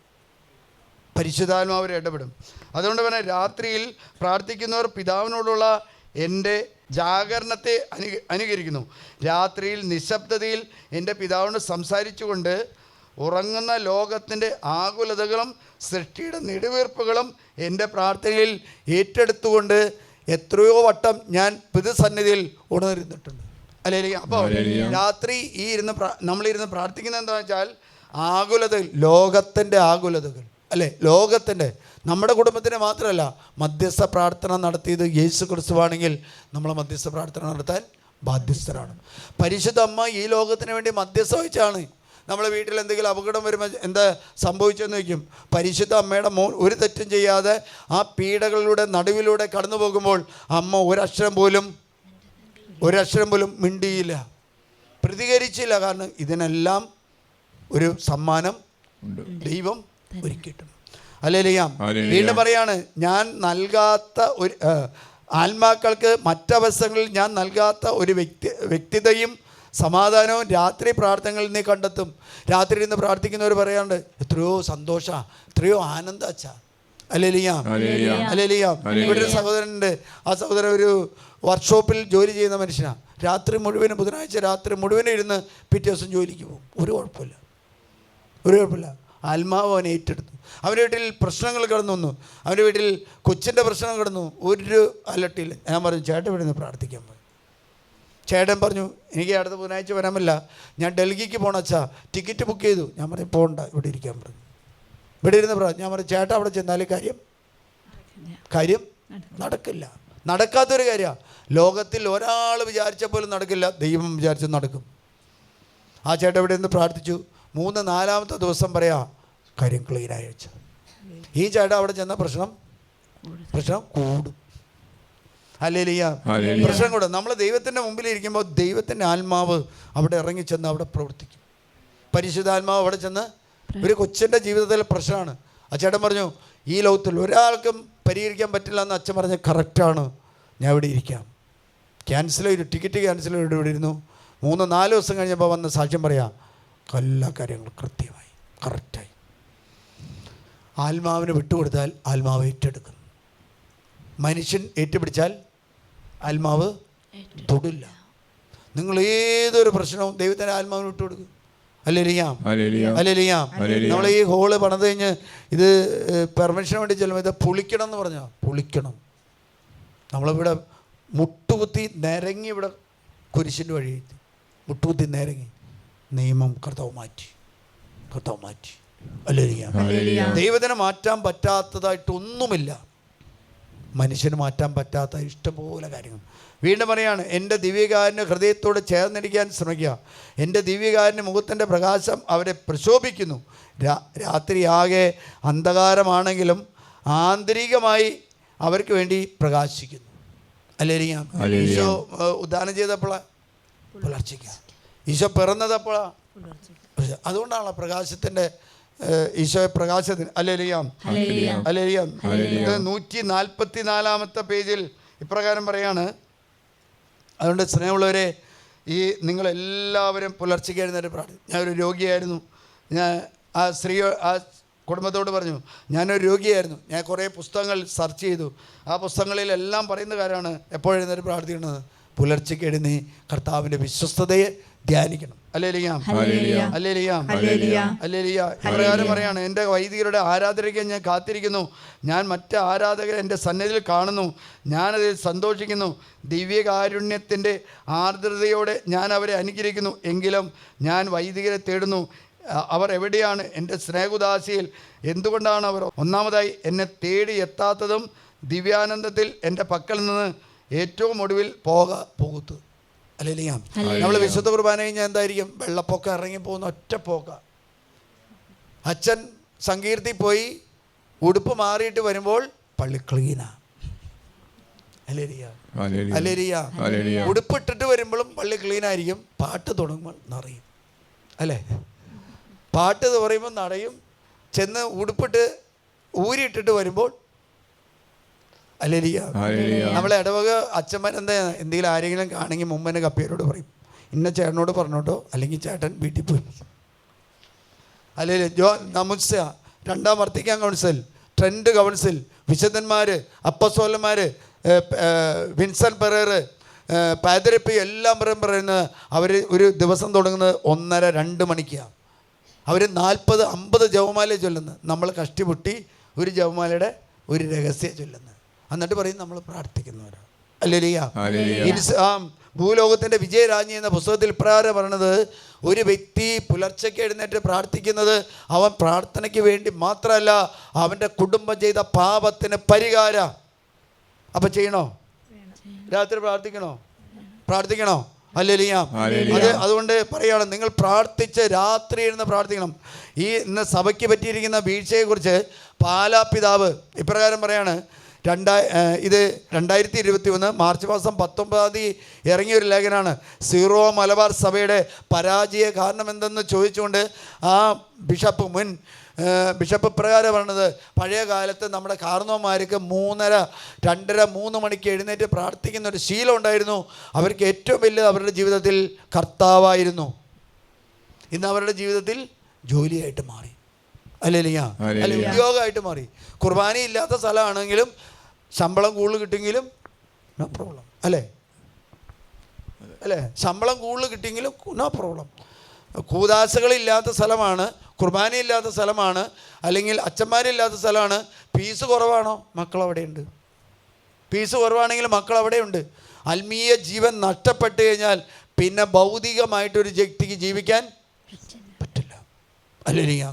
പരിശുദ്ധാത്മാവ് ഇടപെടും. അതുകൊണ്ട് തന്നെ രാത്രിയിൽ പ്രാർത്ഥിക്കുന്നവർ പിതാവിനോടുള്ള എൻ്റെ ജാഗരണത്തെ അനുകരിക്കുന്നു. രാത്രിയിൽ നിശബ്ദതയിൽ എൻ്റെ പിതാവിനോട് സംസാരിച്ചുകൊണ്ട് ഉറങ്ങുന്ന ലോകത്തിൻ്റെ ആകുലതകളും സൃഷ്ടിയുടെ നെടുവീർപ്പുകളും എൻ്റെ പ്രാർത്ഥനയിൽ ഏറ്റെടുത്തുകൊണ്ട് എത്രയോ വട്ടം ഞാൻ പിതൃസന്നിധിയിൽ ഉണർന്നിട്ടുണ്ട്. അല്ലെങ്കിൽ അപ്പോൾ രാത്രി നമ്മളിരുന്ന് പ്രാർത്ഥിക്കുന്നത് എന്താണെന്ന് വെച്ചാൽ ആകുലതകൾ, ലോകത്തിൻ്റെ ആകുലതകൾ, അല്ലേ? ലോകത്തിൻ്റെ, നമ്മുടെ കുടുംബത്തിന് മാത്രമല്ല, മധ്യസ്ഥ പ്രാർത്ഥന നടത്തിയത് യേശു ക്രിസ്തുവാണെങ്കിൽ നമ്മൾ മധ്യസ്ഥ പ്രാർത്ഥന നടത്താൻ ബാധ്യസ്ഥരാണ്. പരിശുദ്ധ അമ്മ ഈ ലോകത്തിന് വേണ്ടി മധ്യസ്ഥ വഹിച്ചാണ്. നമ്മളെ വീട്ടിൽ എന്തെങ്കിലും അപകടം വരുമ്പോൾ എന്താ സംഭവിച്ചെന്ന് വയ്ക്കും, പരിശുദ്ധ അമ്മയുടെ മോൻ ഒരു തെറ്റും ചെയ്യാതെ ആ പീഡകളിലൂടെ നടുവിലൂടെ കടന്നു പോകുമ്പോൾ അമ്മ ഒരക്ഷരം പോലും മിണ്ടിയില്ല, പ്രതികരിച്ചില്ല. കാരണം ഇതിനെല്ലാം ഒരു സമ്മാനം ദൈവം ഒരുക്കിയിട്ടുണ്ട്. ഹല്ലേലൂയ. വീണ്ടും പറയാണ്, ഞാൻ നൽകാത്ത ഒരു ആത്മാക്കൾക്ക് മറ്റവസരങ്ങളിൽ ഞാൻ നൽകാത്ത ഒരു വ്യക്തിതയും സമാധാനവും രാത്രി പ്രാർത്ഥനകളിൽ നീ കണ്ടെത്തും. രാത്രി ഇരുന്ന് പ്രാർത്ഥിക്കുന്നവർ പറയാണ്ട് എത്രയോ സന്തോഷ, എത്രയോ ആനന്ദ അച്ഛാ. ഹല്ലേലൂയ. ഹല്ലേലൂയ. ഇവിടെ ഒരു സഹോദരനുണ്ട്. ആ സഹോദരൻ ഒരു വർക്ക്ഷോപ്പിൽ ജോലി ചെയ്യുന്ന മനുഷ്യനാണ്. രാത്രി മുഴുവനും, ബുധനാഴ്ച രാത്രി മുഴുവനും ഇരുന്ന് പിറ്റേ ദിവസം ജോലിക്ക് പോകും. ഒരു കുഴപ്പമില്ല. ആത്മാവ് അവനെ ഏറ്റെടുത്തു. അവൻ്റെ വീട്ടിൽ പ്രശ്നങ്ങൾ കടന്നു വന്നു. അവൻ്റെ വീട്ടിൽ കൊച്ചിൻ്റെ പ്രശ്നം കടന്നു. ഒരു അലട്ടിയില്ല. ഞാൻ പറഞ്ഞു, ചേട്ടൻ ഇവിടെ നിന്ന് പ്രാർത്ഥിക്കാൻ പോയി. ചേട്ടൻ പറഞ്ഞു, എനിക്ക് അടുത്ത ബുധനാഴ്ച വരാൻ പറ്റില്ല, ഞാൻ ഡൽഹിക്ക് പോകണം അച്ഛാ, ടിക്കറ്റ് ബുക്ക് ചെയ്തു. ഞാൻ പറഞ്ഞു, പോകണ്ട, ഇവിടെ ഇരിക്കാൻ പറഞ്ഞു. ഇവിടെ ഇരുന്ന് ഞാൻ പറഞ്ഞു, ചേട്ടൻ അവിടെ ചെന്നാലും കാര്യം നടക്കില്ല. നടക്കാത്തൊരു കാര്യമാണ്. ലോകത്തിൽ ഒരാൾ വിചാരിച്ച പോലും നടക്കില്ല, ദൈവം വിചാരിച്ച് നടക്കും. ആ ചേട്ടൻ ഇവിടെ നിന്ന് പ്രാർത്ഥിച്ചു. 3-4-ാമത്തെ ദിവസം കാര്യം ക്ലീനായി വെച്ച. ഈ ചേട്ടൻ അവിടെ ചെന്ന പ്രശ്നം കൂടും. ഹല്ലേലൂയ. പ്രശ്നം കൂടും. നമ്മൾ ദൈവത്തിൻ്റെ മുമ്പിൽ ഇരിക്കുമ്പോൾ ദൈവത്തിൻ്റെ ആത്മാവ് അവിടെ ഇറങ്ങിച്ചെന്ന് അവിടെ പ്രവർത്തിക്കും. പരിശുദ്ധാത്മാവ് അവിടെ ചെന്ന് ഒരു കൊച്ചിൻ്റെ ജീവിതത്തിലെ പ്രശ്നമാണ്. ആ ചേട്ടൻ പറഞ്ഞു, ഈ ലോകത്തിൽ ഒരാൾക്കും പരിഹരിക്കാൻ പറ്റില്ല എന്ന് അച്ഛൻ പറഞ്ഞ് കറക്റ്റാണ്, ഞാൻ ഇവിടെ ഇരിക്കാം. ടിക്കറ്റ് ക്യാൻസൽ ചെയ്ത് ഇവിടെ ഇരുന്നു. 3-4 ദിവസം കഴിഞ്ഞപ്പോൾ വന്ന് സാക്ഷ്യം പറയാം, എല്ലാ കാര്യങ്ങളും കൃത്യമായി കറക്റ്റായി. ആത്മാവിന് വിട്ടുകൊടുത്താൽ ആത്മാവ് ഏറ്റെടുക്കും. മനുഷ്യൻ ഏറ്റുപിടിച്ചാൽ ആത്മാവ് തൊടില്ല. നിങ്ങൾ ഏതൊരു പ്രശ്നവും ദൈവത്തിൻ്റെ ആത്മാവിന് വിട്ടുകൊടുക്കും. ഹല്ലേലൂയ. നമ്മൾ ഈ ഹോള് പണിത് കഴിഞ്ഞ് ഇത് പെർമിഷന് വേണ്ടി ചെല്ലുമ്പോൾ ഇത് പൊളിക്കണം എന്ന് പറഞ്ഞാൽ പൊളിക്കണം. നമ്മളിവിടെ മുട്ടുകുത്തി നിരങ്ങി, ഇവിടെ കുരിശിൻ്റെ വഴി മുട്ടുകുത്തി നിരങ്ങി നിയമം കർത്താവ് മാറ്റി. ഹല്ലേലൂയ. ദൈവത്തിന് മാറ്റാൻ പറ്റാത്തതായിട്ടൊന്നുമില്ല, മനുഷ്യന് മാറ്റാൻ പറ്റാത്ത ഇഷ്ടംപോലെ കാര്യങ്ങൾ. വീണ്ടും പറയാണ്, എൻ്റെ ദിവ്യകാരന് ഹൃദയത്തോട് ചേർന്നിരിക്കാൻ ശ്രമിക്കുക. എൻ്റെ ദിവ്യകാരന് മുഖത്തിൻ്റെ പ്രകാശം അവരെ പ്രശോഭിക്കുന്നു. രാത്രിയാകെ അന്ധകാരമാണെങ്കിലും ആന്തരികമായി അവർക്ക് വേണ്ടി പ്രകാശിക്കുന്നു. അല്ലേരിയാം. ഈശോ ഉദ്ധാനം ചെയ്തപ്പോഴാ? പുലർച്ചയ്ക്ക. ഈശോ പിറന്നതപ്പോഴാ? അതുകൊണ്ടാണല്ലോ പ്രകാശത്തിൻ്റെ ഈശോയെ പ്രകാശത്തിന് അല്ലേരിയാം അല്ലേരിയാം. 144 പേജിൽ ഇപ്രകാരം പറയാണ്. അതുകൊണ്ട് സ്നേഹമുള്ളവരെ, ഈ നിങ്ങളെല്ലാവരും പുലർച്ചയ്ക്ക് എഴുന്നേറ്റ് പ്രാർത്ഥിക്കും. ഞാനൊരു രോഗിയായിരുന്നു. ഞാൻ ആ കുടുംബത്തോട് പറഞ്ഞു, ഞാനൊരു രോഗിയായിരുന്നു. ഞാൻ കുറേ പുസ്തകങ്ങൾ സെർച്ച് ചെയ്തു. ആ പുസ്തകങ്ങളിലെല്ലാം പറയുന്ന കാര്യമാണ് എപ്പോഴെഴുന്നേറ്റ് പ്രാർത്ഥിക്കുന്നത്. പുലർച്ചയ്ക്ക് എഴുന്നേ കർത്താവിൻ്റെ വിശ്വസ്തതയെ ധ്യാനിക്കണം. അല്ലേലിയാം അല്ലേലിയാം അല്ലേലിയാ. ഇപ്രകാരം പറയാണ്, എൻ്റെ വൈദികരുടെ ആരാധനയ്ക്ക് ഞാൻ കാത്തിരിക്കുന്നു. ഞാൻ മറ്റ് ആരാധകരെ എൻ്റെ സന്നിധിയിൽ കാണുന്നു. ഞാനതിൽ സന്തോഷിക്കുന്നു. ദിവ്യകാരുണ്യത്തിൻ്റെ ആർദ്രതയോടെ ഞാൻ അവരെ അനുഗ്രഹിക്കുന്നു. എങ്കിലും ഞാൻ വൈദികരെ തേടുന്നു. അവർ എവിടെയാണ്? എൻ്റെ സ്നേഹുദാസിയിൽ എന്തുകൊണ്ടാണ് അവർ ഒന്നാമതായി എന്നെ തേടി എത്താത്തതും ദിവ്യാനന്ദത്തിൽ എൻ്റെ പക്കൽ നിന്ന് ഏറ്റവും ഒടുവിൽ പോകുത്തു. അല്ലേലിയാം. നമ്മൾ വിശുദ്ധ കുർബാന കഴിഞ്ഞാൽ എന്തായിരിക്കും? വെള്ളപ്പൊക്കം ഇറങ്ങിപ്പോകുന്ന ഒറ്റ പോക്ക. അച്ഛൻ സങ്കീർത്തി പോയി ഉടുപ്പ് മാറിയിട്ട് വരുമ്പോൾ പള്ളി ക്ലീനാ. അല്ലേലിയാ അല്ലേലിയാ. ഉടുപ്പിട്ടിട്ട് വരുമ്പോഴും പള്ളി ക്ലീനായിരിക്കും. പാട്ട് തുടങ്ങുമ്പോൾ നിറയും. അല്ലേ? പാട്ട് പറയുമ്പോൾ നടയും. ചെന്ന് ഉടുപ്പിട്ട് ഊരിയിട്ടിട്ട് വരുമ്പോൾ അല്ലേലിയാ. നമ്മളെ ഇടവക അച്ഛന്മാർ എന്തെങ്കിലും ആരെങ്കിലും കാണെങ്കിൽ മുമ്പനെ കപ്പിയരോട് പറയും, ഇന്ന ചേട്ടനോട് പറഞ്ഞോട്ടോ, അല്ലെങ്കിൽ ചേട്ടൻ വീട്ടിൽ പോയി. അല്ലെങ്കിൽ നമുസ, രണ്ടാം വർത്തിക്കാൻ കൗൺസിൽ, ട്രെൻഡ് കൗൺസിൽ, വിശുദ്ധന്മാർ, അപ്പസ്തോലന്മാർ, വിൻസെൻ്റ് പെരേർ, പാതിരപ്പി എല്ലാം പറയുന്നത് അവർ ഒരു ദിവസം തുടങ്ങുന്നത് 1:30-2 മണിക്കാണ്. അവർ 40-50 ജപമാല ചൊല്ലുന്നത്. നമ്മൾ കഷ്ടിമുട്ടി ഒരു ജപമാലയുടെ ഒരു രഹസ്യം ചൊല്ലുന്നത്. എന്നിട്ട് പറയും നമ്മൾ പ്രാർത്ഥിക്കുന്നവരാണ്. അല്ലേലിയാ. ഭൂലോകത്തിൻ്റെ വിജയരാജ്ഞി എന്ന പുസ്തകത്തിൽ ഇപ്രകാരം പറയണത്, ഒരു വ്യക്തി പുലർച്ചയ്ക്ക് എഴുന്നേറ്റ് പ്രാർത്ഥിക്കുന്നത് അവൻ പ്രാർത്ഥനയ്ക്ക് വേണ്ടി മാത്രമല്ല, അവൻ്റെ കുടുംബം ചെയ്ത പാപത്തിന് പരിഹാര. അപ്പം ചെയ്യണോ? രാത്രി പ്രാർത്ഥിക്കണോ? അല്ലേലിയാ. അതുകൊണ്ട് പറയുകയാണ്, നിങ്ങൾ പ്രാർത്ഥിച്ച് രാത്രി ഇരുന്ന് പ്രാർത്ഥിക്കണം. ഇന്ന് സഭയ്ക്ക് പറ്റിയിരിക്കുന്ന വീഴ്ചയെക്കുറിച്ച് പാലാ പിതാവ് ഇപ്രകാരം പറയാണ്. ഇത് 2021 മാർച്ച് മാസം 19 ഇറങ്ങിയൊരു ലേഖനമാണ്. സീറോ മലബാർ സഭയുടെ പരാജയ കാരണം എന്തെന്ന് ചോദിച്ചുകൊണ്ട് ആ മുൻ ബിഷപ്പ് പ്രകാരം പറഞ്ഞത്, പഴയ കാലത്ത് നമ്മുടെ കാർന്നോന്മാർക്ക് 2:30-3 മണിക്ക് എഴുന്നേറ്റ് പ്രാർത്ഥിക്കുന്ന ഒരു ശീലം ഉണ്ടായിരുന്നു. അവർക്ക് ഏറ്റവും വലിയ അവരുടെ ജീവിതത്തിൽ കർത്താവായിരുന്നു. ഇന്ന് അവരുടെ ജീവിതത്തിൽ ജോലിയായിട്ട് മാറി. അല്ലേലിയാ. അല്ലെ, ഉദ്യോഗമായിട്ട് മാറി. കുർബാന ഇല്ലാത്ത സ്ഥലമാണെങ്കിലും ശമ്പളം കൂടുതൽ കിട്ടിയെങ്കിലും നോ പ്രോബ്ലം. അല്ലേ? ശമ്പളം കൂടുതൽ കിട്ടിയെങ്കിലും നോ പ്രോബ്ലം. കൂദാശകളില്ലാത്ത സ്ഥലമാണ്, കുർബാനയില്ലാത്ത സ്ഥലമാണ്, അല്ലെങ്കിൽ അച്ഛന്മാരില്ലാത്ത സ്ഥലമാണ്. ഫീസ് കുറവാണോ? മക്കൾ അവിടെയുണ്ട്. ഫീസ് കുറവാണെങ്കിൽ മക്കൾ അവിടെയുണ്ട്. ആത്മീയ ജീവൻ നഷ്ടപ്പെട്ട് കഴിഞ്ഞാൽ പിന്നെ ഭൗതികമായിട്ടൊരു വ്യക്തിക്ക് ജീവിക്കാൻ പറ്റില്ല. അല്ലേലിയാ.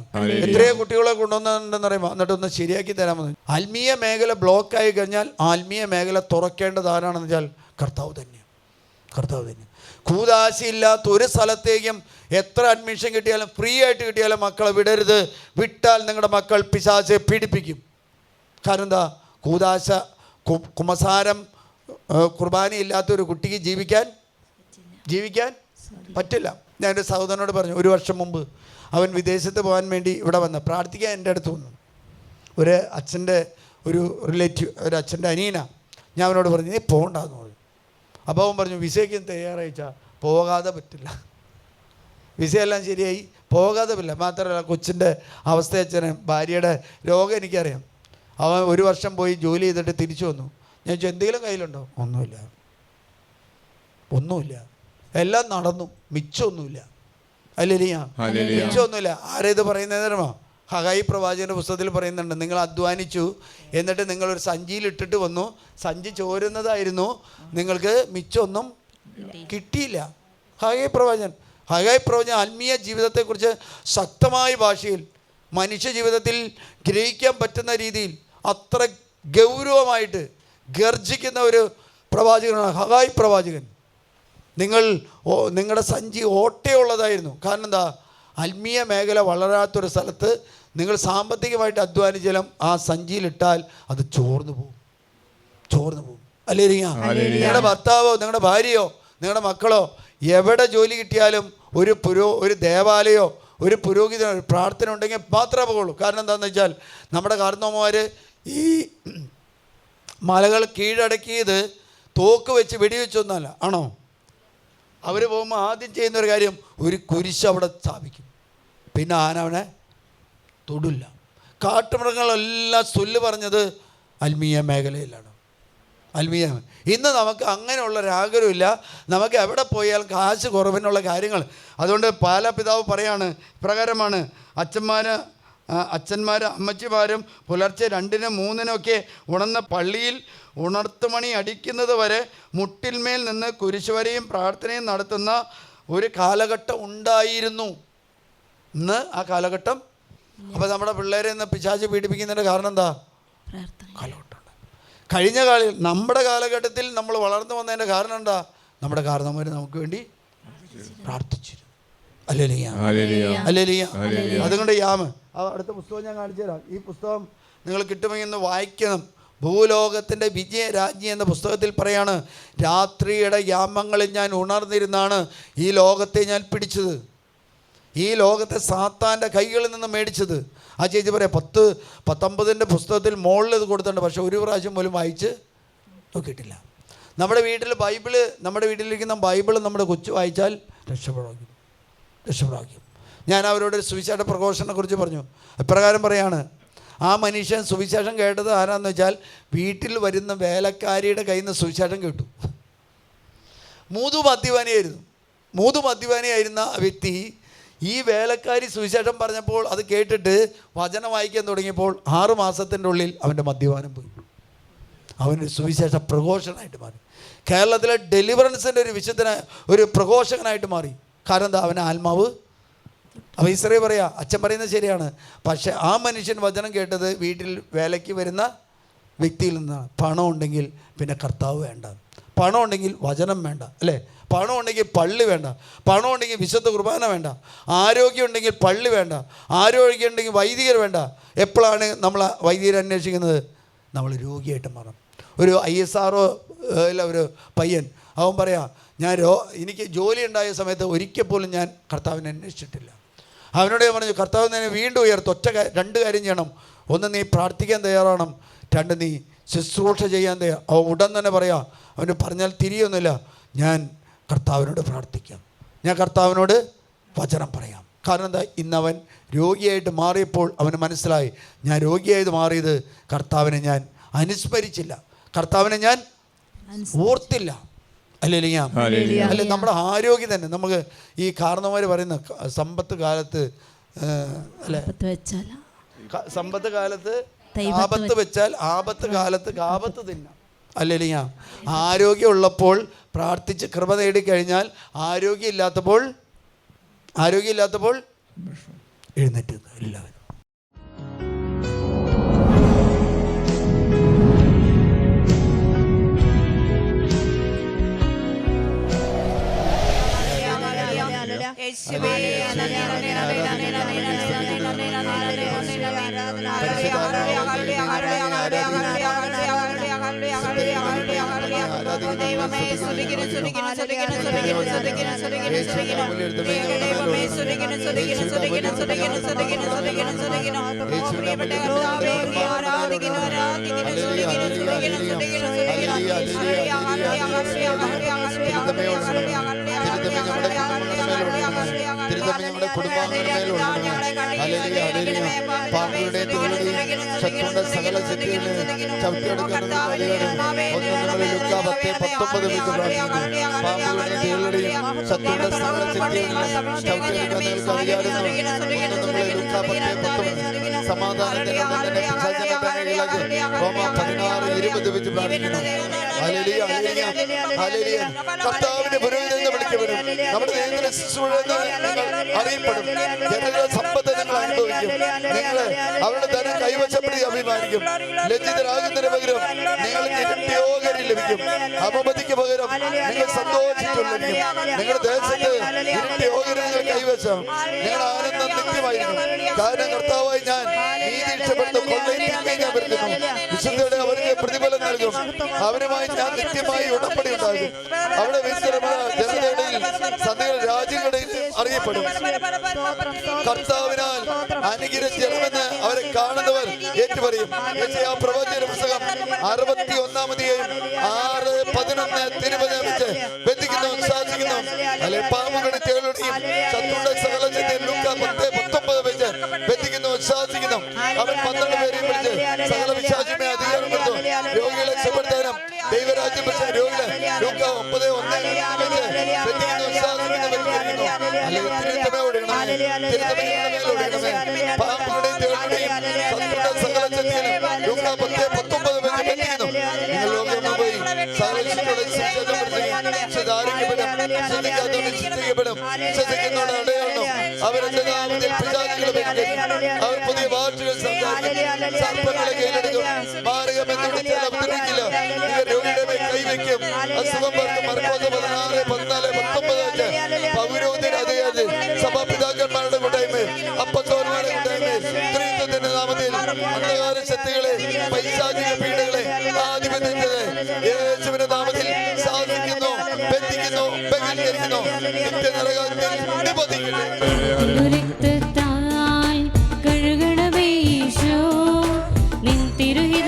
എത്രയോ കുട്ടികളെ കൊണ്ടുവന്നിട്ടുണ്ടെന്ന് അറിയുമ്പോൾ എന്നിട്ടൊന്ന് ശരിയാക്കി തരാമെന്ന്. ആത്മീയ മേഖല ബ്ലോക്കായി കഴിഞ്ഞാൽ ആത്മീയ മേഖല തുറക്കേണ്ടത് ആരാണെന്ന് വെച്ചാൽ കർത്താവ് തന്നെ. കൂദാശയില്ലാത്ത ഒരു സ്ഥലത്തേക്കും എത്ര അഡ്മിഷൻ കിട്ടിയാലും ഫ്രീ ആയിട്ട് കിട്ടിയാലും മക്കളെ വിടരുത്. വിട്ടാൽ നിങ്ങളുടെ മക്കൾ പിശാചെ പീഡിപ്പിക്കും. കാരണം എന്താ? കൂദാശ കുമ്പസാരം കുർബാനയില്ലാത്തൊരു കുട്ടിക്ക് ജീവിക്കാൻ പറ്റില്ല. ഞാൻ എൻ്റെ സഹോദരനോട് പറഞ്ഞു, 1 വർഷം മുമ്പ് അവൻ വിദേശത്ത് പോകാൻ വേണ്ടി ഇവിടെ വന്ന് പ്രാർത്ഥിക്കാൻ എൻ്റെ അടുത്ത് വന്നു. ഒരു അച്ഛൻ്റെ ഒരു റിലേറ്റീവ്, ഒരു അച്ഛൻ്റെ അനിയനാ. ഞാൻ അവനോട് പറഞ്ഞു, നീ പോകണ്ടെന്ന് പറഞ്ഞു. അപ്പോൾ അവൻ പറഞ്ഞു, വിസയ്ക്ക് തയ്യാറായിച്ചാൽ പോകാതെ പറ്റില്ല. വിസയെല്ലാം ശരിയായി, പോകാതെ പറ്റില്ല. മാത്രമല്ല കൊച്ചിൻ്റെ അവസ്ഥ, അച്ഛന് ഭാര്യയുടെ രോഗം എനിക്കറിയാം. അവൻ 1 വർഷം പോയി ജോലി ചെയ്തിട്ട് തിരിച്ചു വന്നു. ഞാൻ ചോദിച്ചു, എന്തെങ്കിലും കയ്യിലുണ്ടോ? ഒന്നുമില്ല. എല്ലാം നടന്നു, മിച്ചമൊന്നുമില്ല. അല്ലേലിയാ. മിച്ചമൊന്നുമില്ല. ആരേത് പറയുന്നതോ? ഹഗായി പ്രവാചകൻ്റെ പുസ്തകത്തിൽ പറയുന്നുണ്ട്, നിങ്ങൾ അധ്വാനിച്ചു, എന്നിട്ട് നിങ്ങളൊരു സഞ്ചിയിൽ ഇട്ടിട്ട് വന്നു, സഞ്ചി ചോരുന്നതായിരുന്നു, നിങ്ങൾക്ക് മിച്ചമൊന്നും കിട്ടിയില്ല. ഹഗായി പ്രവാചകൻ ആത്മീയ ജീവിതത്തെക്കുറിച്ച് ശക്തമായ ഭാഷയിൽ മനുഷ്യ ജീവിതത്തിൽ ഗ്രഹിക്കാൻ പറ്റുന്ന രീതിയിൽ അത്ര ഗൗരവമായിട്ട് ഗർജിക്കുന്ന ഒരു പ്രവാചകനാണ് ഹഗായി പ്രവാചകൻ. നിങ്ങളുടെ സഞ്ചി ഓട്ടയുള്ളതായിരുന്നു. കാരണം എന്താ? ആത്മീയ മേഖല വളരാത്തൊരു സ്ഥലത്ത് നിങ്ങൾ സാമ്പത്തികമായിട്ട് അധ്വാനിച്ചാലും ആ സഞ്ചിയിലിട്ടാൽ അത് ചോർന്നു പോകും. ഹല്ലേലൂയ. നിങ്ങളുടെ ഭർത്താവോ നിങ്ങളുടെ ഭാര്യയോ നിങ്ങളുടെ മക്കളോ എവിടെ ജോലി കിട്ടിയാലും ഒരു ദേവാലയോ ഒരു പുരോഹിതനോ ഒരു പ്രാർത്ഥന ഉണ്ടെങ്കിൽ മാത്രമേ പോകുള്ളൂ. കാരണം എന്താണെന്ന് വെച്ചാൽ നമ്മുടെ കാരണവന്മാർ ഈ മലകൾ കീഴടക്കിയത് തോക്ക് വെച്ച് വെടിവെച്ചൊന്നല്ല, ആണോ? അവർ പോകുമ്പോൾ ആദ്യം ചെയ്യുന്നൊരു കാര്യം ഒരു കുരിശ് അവിടെ സ്ഥാപിക്കും. പിന്നെ ആന അവനെ തൊടില്ല. കാട്ടുമൃഗങ്ങളെല്ലാം ചൊല്ല് പറഞ്ഞത് ആത്മീയ മേഖലയിലാണ്. ആത്മീയ ഇന്ന് നമുക്ക് അങ്ങനെയുള്ളൊരാഗ്രഹമില്ല. നമുക്ക് എവിടെ പോയാലും കാശ് കുറവിനുള്ള കാര്യങ്ങൾ. അതുകൊണ്ട് പിതാവ് പറയാണ്, ഇപ്രകാരമാണ്: അച്ഛന്മാർ അമ്മച്ചിമാരും പുലർച്ചെ 2-നും 3-നും ഉണർന്ന പള്ളിയിൽ ഉണർത്തുമണി അടിക്കുന്നത് വരെ മുട്ടിന്മേൽ നിന്ന് കുരിശുവരെയും പ്രാർത്ഥനയും നടത്തുന്ന ഒരു കാലഘട്ടം ഉണ്ടായിരുന്നു. ഇന്ന് ആ കാലഘട്ടം. അപ്പോൾ നമ്മുടെ പിള്ളേരെ ഇന്ന് പിശാച് പീഡിപ്പിക്കുന്നതിൻ്റെ കാരണം എന്താ? കാലഘട്ടമുണ്ട്. കഴിഞ്ഞ നമ്മുടെ കാലഘട്ടത്തിൽ നമ്മൾ വളർന്നു വന്നതിൻ്റെ കാരണം എന്താ? നമ്മുടെ കാരണവന്മാർ നമുക്ക് വേണ്ടി പ്രാർത്ഥിച്ചിരുന്നു. ഹല്ലേലൂയ. അതുകൊണ്ട് അടുത്ത പുസ്തകം ഞാൻ കാണിച്ചു തരാം. ഈ പുസ്തകം നിങ്ങൾ കിട്ടുമെങ്കിൽ ഒന്ന് വായിക്കണം. ഭൂലോകത്തിൻ്റെ വിജയരാജ്ഞി എന്ന പുസ്തകത്തിൽ പറയാണ്, രാത്രിയുടെ യാമങ്ങളിൽ ഞാൻ ഉണർന്നിരുന്നാണ് ഈ ലോകത്തെ ഞാൻ പിടിച്ചത്, ഈ ലോകത്തെ സാത്താൻ്റെ കൈകളിൽ നിന്ന് മേടിച്ചത്. ആ ചേച്ചി പറയാം, 10-19 പുസ്തകത്തിൽ മുകളിൽ ഇത് കൊടുത്തിട്ടുണ്ട്, പക്ഷെ ഒരു പ്രാവശ്യം പോലും വായിച്ച് നോക്കിയിട്ടില്ല. നമ്മുടെ വീട്ടിലിരിക്കുന്ന ബൈബിൾ നമ്മുടെ കൊച്ചു വായിച്ചാൽ രക്ഷപ്പെടാക്കും. ഞാൻ അവരോട് സുവിശേഷ പ്രഘോഷണത്തെ കുറിച്ച് പറഞ്ഞു. ഇപ്രകാരം പറയാണ്, ആ മനുഷ്യൻ സുവിശേഷം കേട്ടത് ആരാന്ന് വെച്ചാൽ വീട്ടിൽ വരുന്ന വേലക്കാരിയുടെ കയ്യിൽ നിന്ന് സുവിശേഷം കേട്ടു. മൂതു മദ്യപാനിയായിരുന്ന വ്യക്തി ഈ വേലക്കാരി സുവിശേഷം പറഞ്ഞപ്പോൾ അത് കേട്ടിട്ട് വചനം വായിക്കാൻ തുടങ്ങിയപ്പോൾ 6 മാസത്തിൻ്റെ ഉള്ളിൽ അവൻ്റെ മദ്യപാനം പോയി. അവനൊരു സുവിശേഷ പ്രഘോഷകനായിട്ട് മാറി. കേരളത്തിലെ ഡെലിവറൻസിൻ്റെ ഒരു പ്രഘോഷകനായിട്ട് മാറി. കാരണം എന്താ? അവൻ്റെ ആത്മാവ്. അപ്പോൾ ഇസ്രായേൽ പറയാ, അച്ഛൻ പറയുന്നത് ശരിയാണ്, പക്ഷേ ആ മനുഷ്യൻ വചനം കേട്ടത് വീട്ടിൽ വേലയ്ക്ക് വരുന്ന വ്യക്തിയിൽ നിന്നാണ്. പണം ഉണ്ടെങ്കിൽ പിന്നെ കർത്താവ് വേണ്ട, പണം ഉണ്ടെങ്കിൽ വചനം വേണ്ട, അല്ലേ? പണം ഉണ്ടെങ്കിൽ പള്ളി വേണ്ട, പണം ഉണ്ടെങ്കിൽ വിശുദ്ധ കുർബാന വേണ്ട, ആരോഗ്യം ഉണ്ടെങ്കിൽ പള്ളി വേണ്ട, ആരോഗ്യം ഉണ്ടെങ്കിൽ വൈദികർ വേണ്ട. എപ്പോഴാണ് നമ്മൾ വൈദികരെ അന്വേഷിക്കുന്നത്? നമ്മൾ രോഗിയായിട്ട് മാറും. ഒരു ISRO ഒരു പയ്യൻ, അവൻ പറയാ, എനിക്ക് ജോലി ഉണ്ടായ സമയത്ത് ഒരിക്കൽ പോലും ഞാൻ കർത്താവിനെ അന്വേഷിച്ചിട്ടില്ല. അവനോട് ഞാൻ പറഞ്ഞു, കർത്താവ് നിന്നെ വീണ്ടും ഉയർത്തും. 2 കാര്യം ചെയ്യണം. 1, നീ പ്രാർത്ഥിക്കാൻ തയ്യാറാണ്. 2, നീ ശുശ്രൂഷ ചെയ്യാൻ തയ്യാർ. അവൻ ഉടൻ തന്നെ പറയാം, അവന് പറഞ്ഞാൽ തിരിയൊന്നുമില്ല, ഞാൻ കർത്താവിനോട് പ്രാർത്ഥിക്കാം, ഞാൻ കർത്താവിനോട് വചനം പറയാം. കാരണം എന്താ? ഇന്നവൻ രോഗിയായിട്ട് മാറിയപ്പോൾ അവന് മനസ്സിലായി, ഞാൻ രോഗിയായത് മാറിയത് കർത്താവിനെ ഞാൻ അനുസ്മരിച്ചില്ല, കർത്താവിനെ ഞാൻ ഓർത്തില്ല. അല്ലേ? നമ്മുടെ ആരോഗ്യം തന്നെ. നമുക്ക് ഈ കാരണവന്മാർ പറയുന്ന സമ്പത്ത് കാലത്ത് സമ്പത്ത് കാലത്ത് ആപത്ത് വെച്ചാൽ ആപത്ത് കാലത്ത് കാപത്ത് തിന്നാം. അല്ലേ? ആരോഗ്യം ഉള്ളപ്പോൾ പ്രാർത്ഥിച്ച് കൃപ നേടിക്കഴിഞ്ഞാൽ ആരോഗ്യമില്ലാത്തപ്പോൾ എഴുന്നേറ്റ് എല്ലാവരും. ഞങ്ങളുടെ കുടുംബാംഗങ്ങളുടെ പാമ്പുകളുടെ ശത്രുവിന്റെ സകല ശക്തികളെ ചവിട്ടിയെടുക്കുന്ന പാമ്പുകളുടെ തീകളുടെയും ശത്രുവിന്റെ സകല ശക്തികളെ ചവിട്ടിയെടുക്കാൻ സമാധാനത്തിന് റോമ 16:20 വെച്ച് പ്രാർത്ഥിക്കണം. കർത്താവിന്റെ പുരോഹിതനെ വിളിക്കപ്പെടും. നമ്മുടെ ദൈവത്തിന്റെ ശുശ്രൂഷ അറിയപ്പെടും. ജനങ്ങളുടെ സമ്പത്ത് നിങ്ങൾ അനുഭവിക്കും. നിങ്ങൾ അവരുടെ ധനം കൈവശപ്പെടുത്തി അഭിമാനിക്കും. ലജ്ജിതരാകുന്നതിന് പകരം നിങ്ങൾക്ക് ഇരട്ടിയോഹരി ലഭിക്കും. അപമതിക്ക് പകരം നിങ്ങൾ സന്തോഷിച്ചുള്ളരിക്കും. നിങ്ങളുടെ ദേശത്ത് ഇരട്ടിയോഹരി നിങ്ങൾ കൈവശം. നിങ്ങളുടെ ആനന്ദം നിത്യമായിരിക്കും. കാരണം കർത്താവായി ഞാൻ നീതി ഇഷ്ടപ്പെടുന്ന കൊള്ളയും ഞാൻ വരുത്തുന്നു. വിശുദ്ധയുടെ അവർക്ക് പ്രതിഫലം നൽകും. മഹത്വം. അവരുമായി ഞാൻ നിത്യമായി ഉടമ്പടി ഉണ്ടാകും. അവിടെ ജനതയുടെയും സന്ധികൾ രാജ്യങ്ങളുടെയും അറിയപ്പെടും. കർത്താവിനാൽ അനുഗ്രഹിക്കണമെന്ന് അവരെ കാണുന്നവർ ഏറ്റുപറയും. യെശയ്യാ പ്രവാചകന്റെ പുസ്തകം 61-11 വെച്ച് ബന്ധിക്കുന്നു, ശാസിക്കുന്നു. അല്ലെ പാമ്പുകളുടെ തേളുടെയും ശത്രുക്കളുടെ സകല ചിന്തയും ലൂക്ക 10:19 വെച്ച് ബന്ധിക്കുന്നു, ശാസിക്കുന്നു. അവൻ 12 പേരെയും വിളിച്ച് സകല വിശ്വാസികളെ അധികാരം കൊടുത്തു. രോഗികളെ സുഖപ്പെടുത്താനും ദൈവരാജ്യം വെച്ച രോഗികളെ ലൂക്ക 9:1 വെച്ച് ബന്ധിക്കുന്നു, ശാസിക്കുന്നു, ബന്ധിക്കുന്നു. അല്ലെങ്കിൽ പാമ്പുകളുടെയും തേളുടെയും ശത്രുക്കളുടെ സകല ചിന്തയും ലൂക്ക 10:19 വെച്ച് ബന്ധിക്കുന്നു. നിങ്ങൾ ലോകം പോയി വിശ്വസിക്കുന്നോട് അടയാളണം. അവരെന്റെ നാമത്തിൽ പിശാചുകളെ ഭരിക്കും. അവർ പുതിയ ഭാഷകൾ സംസാരിക്കും. സർപ്പങ്ങളെ കയ്യിലെടുക്കും. മാരകമെന്ന് വിളിച്ചാൽ അവതരിക്കില്ല. നിങ്ങൾ രോഗിയുടെ മേൽ കൈവയ്ക്കും. അസുഖം പറക്കും. മർക്കോസ് 16-14-19 വെച്ച് പൗരോഹിത്യരുടെ അധികാരത്തിൽ സഭാപിതാക്കന്മാരുടെ കൂട്ടായ്മ, അപ്പസ്തോലന്മാരുടെ കൂട്ടായ്മ, സ്ത്രീത്വത്തിന്റെ നാമത്തിൽ അന്ധകാര ശക്തികളെ, പൈശാചിക പീഡകളെ, ആധിപത്യങ്ങളെ യേശുവിന്റെ നാമത്തിൽ ശാസിക്കുന്നു, ബന്ധിക്കുന്നു, ബഹിഷ്കരിക്കുന്നു. നിത്യനരകത്തിൽ നിബന്ധിക്കട്ടെ. രക്തത്താൽ കഴുകണമേ ഈശോ, നിൻ തിരുഹി